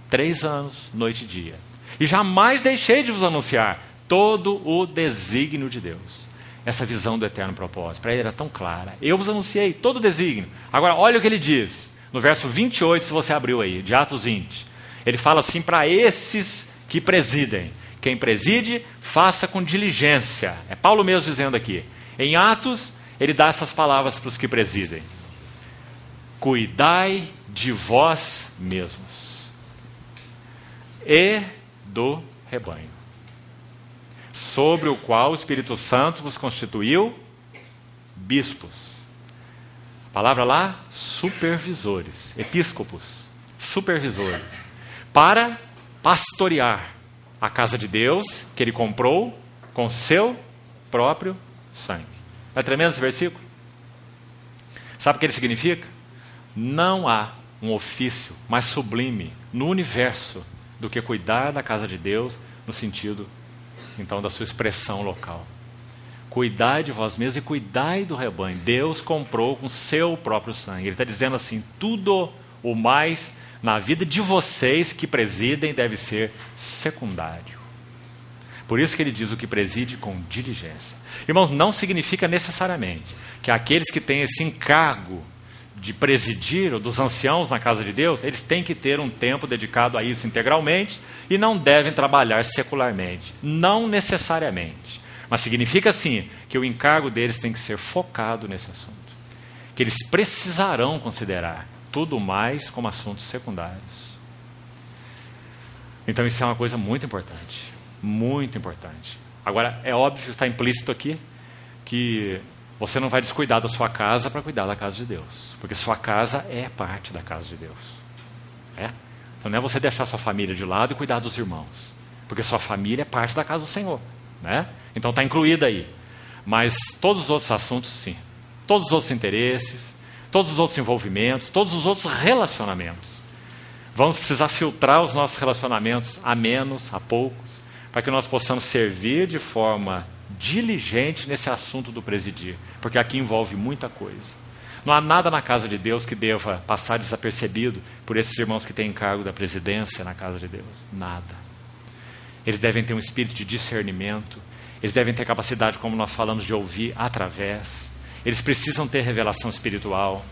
3 anos, noite e dia. E jamais deixei de vos anunciar todo o desígnio de Deus. Essa visão do eterno propósito, para ele era tão clara. Eu vos anunciei todo o desígnio. Agora, olha o que ele diz, no verso 28, se você abriu aí, de Atos 20. Ele fala assim para esses que presidem. Quem preside, faça com diligência. É Paulo mesmo dizendo aqui. Em Atos, ele dá essas palavras para os que presidem. Cuidai de vós mesmos e do rebanho, sobre o qual o Espírito Santo vos constituiu bispos. A palavra lá, supervisores, episcopos, supervisores, para pastorear a casa de Deus que ele comprou com seu próprio sangue. É tremendo esse versículo? Sabe o que ele significa? Não há um ofício mais sublime no universo do que cuidar da casa de Deus no sentido então da sua expressão local. Cuidai de vós mesmos e cuidai do rebanho. Deus comprou com seu próprio sangue. Ele está dizendo assim: tudo o mais na vida de vocês que presidem deve ser secundário. Por isso que ele diz o que preside com diligência. Irmãos, não significa necessariamente que aqueles que têm esse encargo de presidir, ou dos anciãos na casa de Deus, eles têm que ter um tempo dedicado a isso integralmente e não devem trabalhar secularmente. Não necessariamente. Mas significa, sim, que o encargo deles tem que ser focado nesse assunto. Que eles precisarão considerar tudo mais como assuntos secundários. Então isso é uma coisa muito importante. Muito importante. Agora, é óbvio, está implícito aqui, que você não vai descuidar da sua casa para cuidar da casa de Deus. Porque sua casa é parte da casa de Deus. É? Então não é você deixar sua família de lado e cuidar dos irmãos. Porque sua família é parte da casa do Senhor. Né? Então está incluída aí. Mas todos os outros assuntos, sim. Todos os outros interesses, todos os outros envolvimentos, todos os outros relacionamentos. Vamos precisar filtrar os nossos relacionamentos a menos, a poucos, para que nós possamos servir de forma diligente nesse assunto do presidir, porque aqui envolve muita coisa. Não há nada na casa de Deus que deva passar desapercebido por esses irmãos que têm encargo da presidência na casa de Deus. Nada. Eles devem ter um espírito de discernimento, eles devem ter capacidade, como nós falamos, de ouvir através. Eles precisam ter revelação espiritual,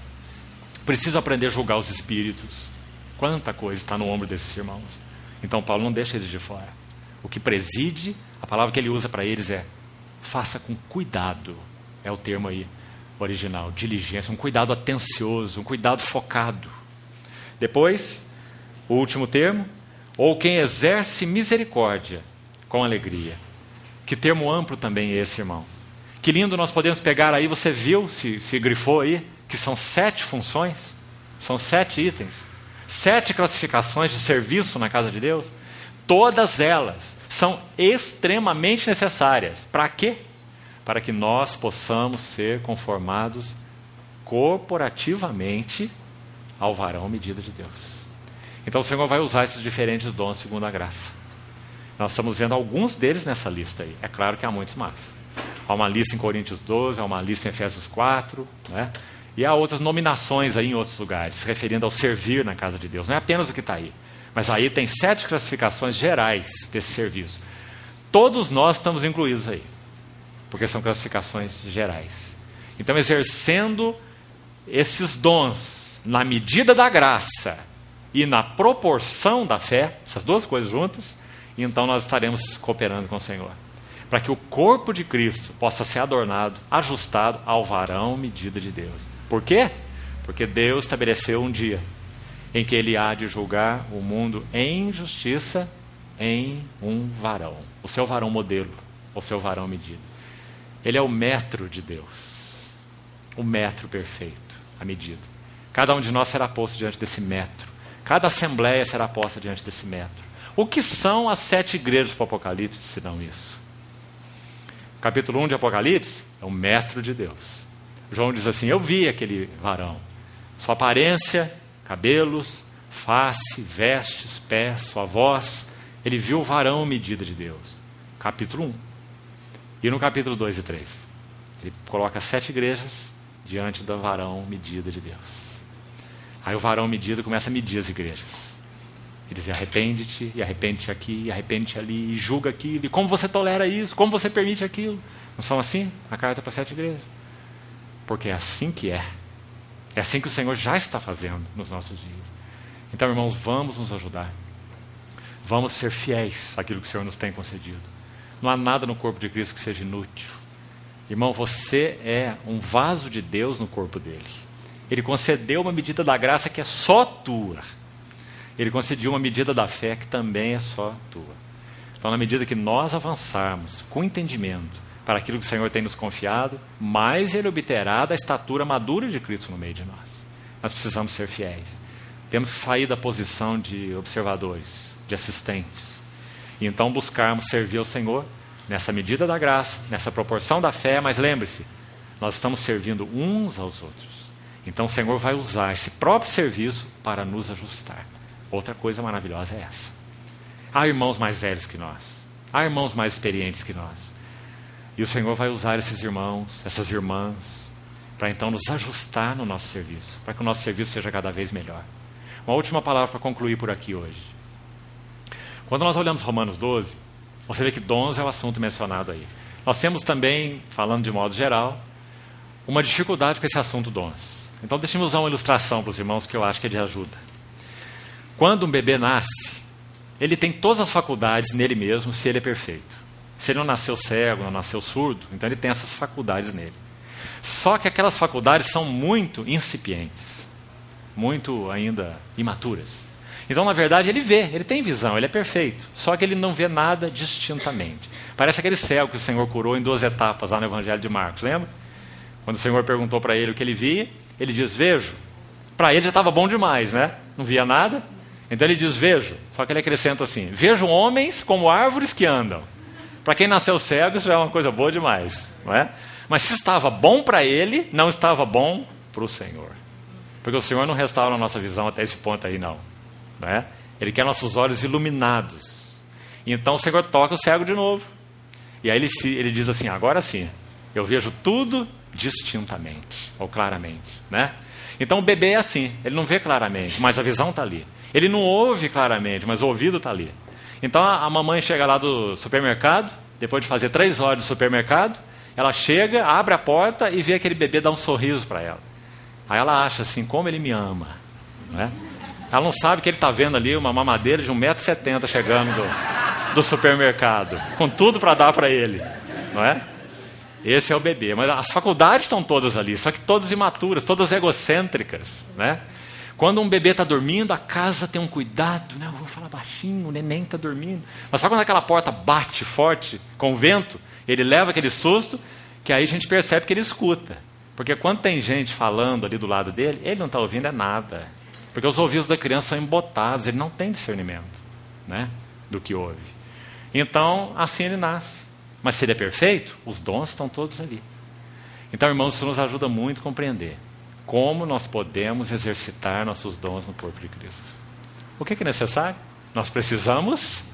precisam aprender a julgar os espíritos. Quanta coisa está no ombro desses irmãos. Então Paulo não deixa eles de fora. O que preside, a palavra que ele usa para eles é faça com cuidado, é o termo aí original, diligência, um cuidado atencioso, um cuidado focado. Depois, o último termo, ou quem exerce misericórdia com alegria. Que termo amplo também é esse, irmão. Que lindo nós podemos pegar aí, você viu, se grifou aí, que são 7 funções, são 7 itens, 7 classificações de serviço na casa de Deus. Todas elas são extremamente necessárias. Para quê? Para que nós possamos ser conformados corporativamente ao varão medida de Deus. Então o Senhor vai usar esses diferentes dons segundo a graça. Nós estamos vendo alguns deles nessa lista aí. É claro que há muitos mais. Há uma lista em Coríntios 12, há uma lista em Efésios 4, né? E há outras nominações aí em outros lugares, se referindo ao servir na casa de Deus. Não é apenas o que está aí. Mas aí tem 7 classificações gerais desse serviço. Todos nós estamos incluídos aí, porque são classificações gerais. Então, exercendo esses dons na medida da graça e na proporção da fé, essas duas coisas juntas, então nós estaremos cooperando com o Senhor, para que o corpo de Cristo possa ser adornado, ajustado ao varão medida de Deus. Por quê? Porque Deus estabeleceu um dia em que Ele há de julgar o mundo em justiça em um varão. O seu varão modelo, o seu varão medida. Ele é o metro de Deus. O metro perfeito, a medida. Cada um de nós será posto diante desse metro. Cada assembleia será posta diante desse metro. O que são as 7 igrejas do Apocalipse, se não isso? Capítulo 1 de Apocalipse é o metro de Deus. João diz assim, eu vi aquele varão. Sua aparência, cabelos, face, vestes, pés, sua voz. Ele viu o varão medida de Deus. Capítulo 1. E no capítulo 2 e 3, ele coloca 7 igrejas diante do varão medida de Deus. Aí o varão medida começa a medir as igrejas. Ele diz, arrepende-te, e arrepende-te aqui, e arrepende-te ali, e julga aquilo. E como você tolera isso? Como você permite aquilo? Não são assim? A carta para 7 igrejas. Porque é assim que é. É assim que o Senhor já está fazendo nos nossos dias. Então, irmãos, vamos nos ajudar. Vamos ser fiéis àquilo que o Senhor nos tem concedido. Não há nada no corpo de Cristo que seja inútil. Irmão, você é um vaso de Deus no corpo dele. Ele concedeu uma medida da graça que é só tua. Ele concedeu uma medida da fé que também é só tua. Então, na medida que nós avançarmos com entendimento para aquilo que o Senhor tem nos confiado, mais Ele obterá da estatura madura de Cristo no meio de nós. Nós precisamos ser fiéis. Temos que sair da posição de observadores, de assistentes. E então buscarmos servir ao Senhor nessa medida da graça, nessa proporção da fé, mas lembre-se, nós estamos servindo uns aos outros. Então o Senhor vai usar esse próprio serviço para nos ajustar. Outra coisa maravilhosa é essa. Há irmãos mais velhos que nós. Há irmãos mais experientes que nós. E o Senhor vai usar esses irmãos, essas irmãs, para então nos ajustar no nosso serviço, para que o nosso serviço seja cada vez melhor. Uma última palavra para concluir por aqui hoje. Quando nós olhamos Romanos 12, você vê que dons é o assunto mencionado aí. Nós temos também, falando de modo geral, uma dificuldade com esse assunto dons. Então deixa-me usar uma ilustração para os irmãos que eu acho que é de ajuda. Quando um bebê nasce, ele tem todas as faculdades nele mesmo se ele é perfeito. Se ele não nasceu cego, não nasceu surdo, então ele tem essas faculdades nele. Só que aquelas faculdades são muito incipientes, muito ainda imaturas. Então, na verdade, ele vê, ele tem visão, ele é perfeito. Só que ele não vê nada distintamente. Parece aquele cego que o Senhor curou em 2 etapas lá no Evangelho de Marcos, lembra? Quando o Senhor perguntou para ele o que ele via, ele diz, vejo. Para ele já estava bom demais, né? Não via nada. Então ele diz, vejo. Só que ele acrescenta assim, vejo homens como árvores que andam. Para quem nasceu cego, isso já é uma coisa boa demais, não é? Mas se estava bom para ele, não estava bom para o Senhor. Porque o Senhor não restaura a nossa visão até esse ponto aí, não. Né? Ele quer nossos olhos iluminados. Então o Senhor toca o cego de novo. E aí ele diz assim, agora sim, eu vejo tudo distintamente, ou claramente. Né? Então o bebê é assim, ele não vê claramente, mas a visão está ali. Ele não ouve claramente, mas o ouvido está ali. Então a mamãe chega lá do supermercado, depois de fazer 3 horas de supermercado, ela chega, abre a porta e vê aquele bebê dar um sorriso para ela. Aí ela acha assim, como ele me ama. Não é? Ela não sabe que ele está vendo ali uma mamadeira de 1,70 m chegando do supermercado, com tudo para dar para ele. Não é? Esse é o bebê. Mas as faculdades estão todas ali, só que todas imaturas, todas egocêntricas. Né? Quando um bebê está dormindo, a casa tem um cuidado. Né? Eu vou falar baixinho, o neném está dormindo. Mas só quando aquela porta bate forte com o vento, ele leva aquele susto, que aí a gente percebe que ele escuta. Porque quando tem gente falando ali do lado dele, ele não está ouvindo é nada. Porque os ouvidos da criança são embotados, ele não tem discernimento, né, do que ouve. Então, assim ele nasce. Mas se ele é perfeito, os dons estão todos ali. Então, irmãos, isso nos ajuda muito a compreender como nós podemos exercitar nossos dons no corpo de Cristo. O que é necessário? Nós precisamos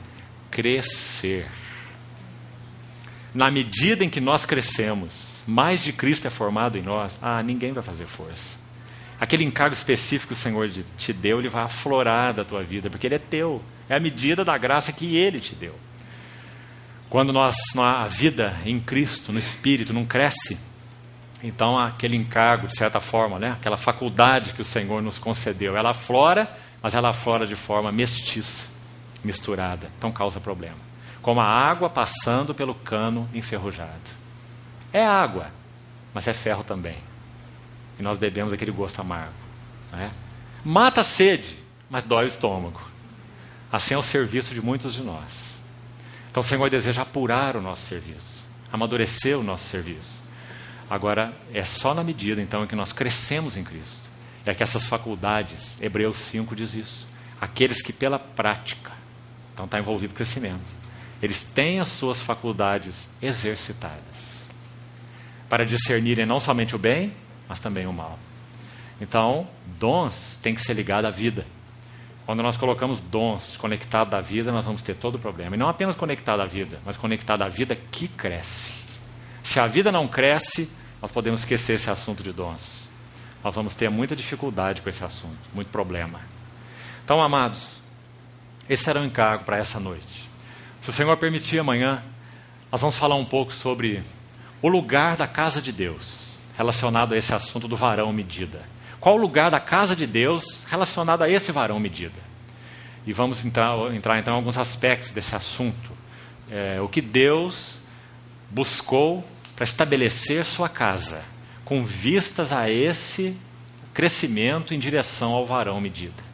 crescer. Na medida em que nós crescemos, mais de Cristo é formado em nós, ninguém vai fazer força. Aquele encargo específico que o Senhor te deu, ele vai aflorar da tua vida, porque ele é teu. É a medida da graça que ele te deu. Quando a vida em Cristo, no Espírito, não cresce, então aquele encargo, de certa forma, né, aquela faculdade que o Senhor nos concedeu, ela aflora, mas ela aflora de forma mestiça, misturada. Então causa problema. Como a água passando pelo cano enferrujado. É água, mas é ferro também. E nós bebemos aquele gosto amargo. Né? Mata a sede, mas dói o estômago. Assim é o serviço de muitos de nós. Então o Senhor deseja apurar o nosso serviço, amadurecer o nosso serviço. Agora, é só na medida então em que nós crescemos em Cristo. É que essas faculdades, Hebreus 5 diz isso. Aqueles que pela prática, então está envolvido o crescimento, eles têm as suas faculdades exercitadas. Para discernirem não somente o bem, mas também o mal. Então, dons tem que ser ligado à vida. Quando nós colocamos dons conectados à vida, nós vamos ter todo o problema. E não apenas conectado à vida, mas conectado à vida que cresce. Se a vida não cresce, nós podemos esquecer esse assunto de dons. Nós vamos ter muita dificuldade com esse assunto, muito problema. Então, amados, esse será o encargo para essa noite. Se o Senhor permitir, amanhã, nós vamos falar um pouco sobre o lugar da casa de Deus, relacionado a esse assunto do varão medida. Qual o lugar da casa de Deus relacionado a esse varão medida? E vamos entrar então em alguns aspectos desse assunto. O que Deus buscou para estabelecer sua casa, com vistas a esse crescimento em direção ao varão medida.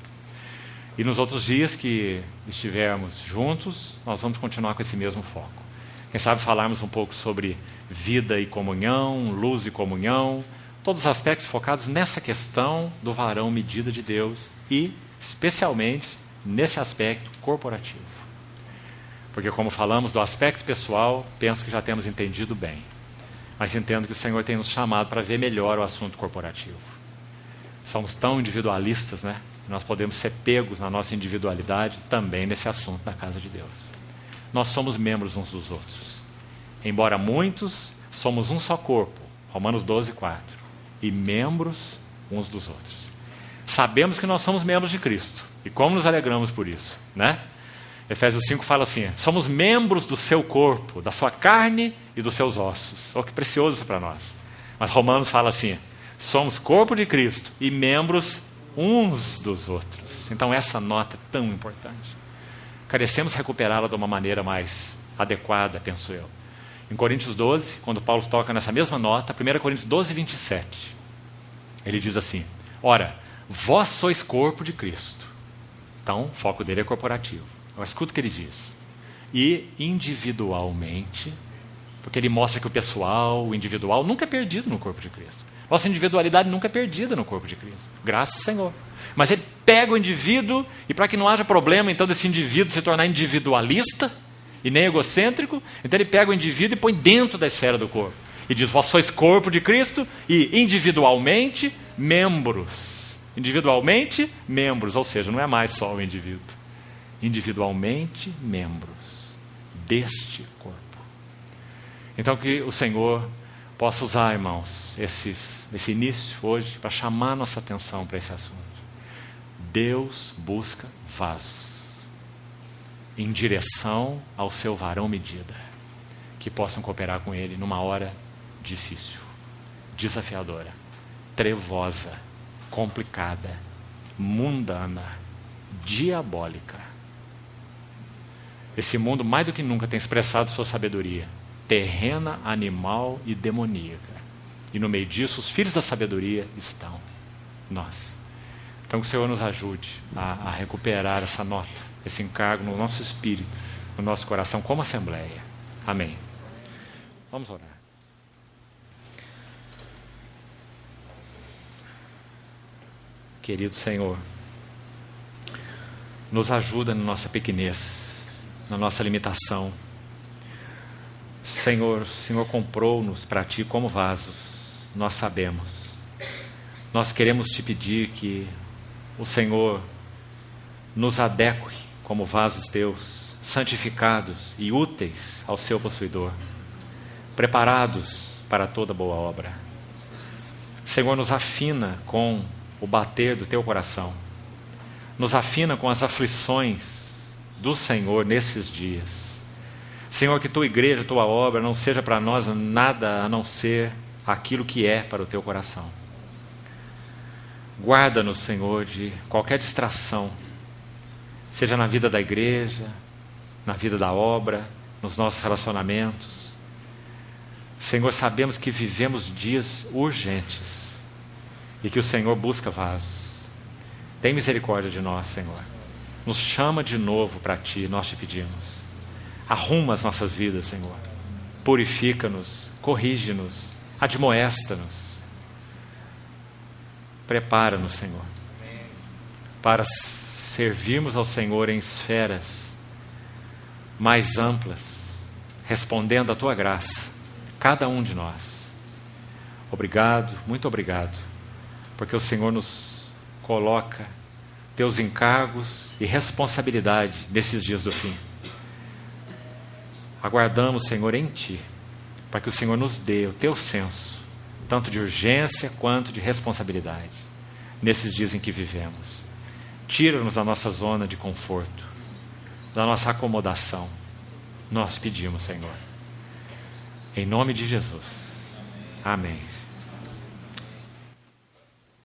E nos outros dias que estivermos juntos, nós vamos continuar com esse mesmo foco. Quem sabe falarmos um pouco sobre vida e comunhão, luz e comunhão, todos os aspectos focados nessa questão do varão medida de Deus e, especialmente, nesse aspecto corporativo. Porque, como falamos do aspecto pessoal, penso que já temos entendido bem. Mas entendo que o Senhor tem nos chamado para ver melhor o assunto corporativo. Somos tão individualistas, né? Nós podemos ser pegos na nossa individualidade também nesse assunto da casa de Deus. Nós somos membros uns dos outros. Embora muitos, somos um só corpo. Romanos 12, 4. E membros uns dos outros. Sabemos que nós somos membros de Cristo. E como nos alegramos por isso, né? Efésios 5 fala assim, somos membros do seu corpo, da sua carne e dos seus ossos. Oh, que precioso isso para nós. Mas Romanos fala assim, Somos corpo de Cristo e membros uns dos outros. Então essa nota é tão importante. Carecemos recuperá-la de uma maneira mais adequada, penso eu. Em Coríntios 12, quando Paulo toca nessa mesma nota, 1 Coríntios 12, 27, ele diz assim: ora, vós sois corpo de Cristo. Então, o foco dele é corporativo. Agora, escuta o que ele diz. E individualmente, porque ele mostra que o pessoal, o individual, nunca é perdido no corpo de Cristo. Nossa individualidade nunca é perdida no corpo de Cristo. Graças ao Senhor. Mas ele pega o indivíduo, e para que não haja problema, então, desse indivíduo se tornar individualista e nem egocêntrico, então ele pega o indivíduo e põe dentro da esfera do corpo. E diz, vós sois corpo de Cristo e individualmente membros. Individualmente membros, ou seja, não é mais só o indivíduo. Individualmente membros deste corpo. Então que o Senhor possa usar, irmãos, esse início hoje para chamar nossa atenção para esse assunto. Deus busca vasos em direção ao seu varão medida, que possam cooperar com Ele numa hora difícil, desafiadora, trevosa, complicada, mundana, diabólica. Esse mundo mais do que nunca tem expressado sua sabedoria, terrena, animal e demoníaca. E no meio disso, os filhos da sabedoria estão nós. Então que o Senhor nos ajude a recuperar essa nota, esse encargo no nosso espírito, no nosso coração, como assembleia. Amém. Vamos orar. Querido Senhor, nos ajuda na nossa pequenez, na nossa limitação. Senhor, o Senhor comprou-nos para Ti como vasos, nós sabemos. Nós queremos Te pedir que o Senhor nos adeque como vasos Teus, santificados e úteis ao Seu possuidor, preparados para toda boa obra. Senhor, nos afina com o bater do Teu coração, nos afina com as aflições do Senhor nesses dias. Senhor, que Tua igreja, Tua obra não seja para nós nada a não ser aquilo que é para o Teu coração. Guarda-nos, Senhor, de qualquer distração, seja na vida da igreja, na vida da obra, nos nossos relacionamentos. Senhor, sabemos que vivemos dias urgentes e que o Senhor busca vasos. Tem misericórdia de nós, Senhor. Nos chama de novo para Ti, nós Te pedimos. Arruma as nossas vidas, Senhor. Purifica-nos, corrige-nos, admoesta-nos. Prepara-nos, Senhor, para servirmos ao Senhor em esferas mais amplas, respondendo à Tua graça, cada um de nós. Obrigado, muito obrigado, porque o Senhor nos coloca Teus encargos e responsabilidade nesses dias do fim. Aguardamos, Senhor, em Ti, para que o Senhor nos dê o Teu senso, tanto de urgência quanto de responsabilidade, nesses dias em que vivemos. Tira-nos da nossa zona de conforto, da nossa acomodação. Nós pedimos, Senhor. Em nome de Jesus. Amém.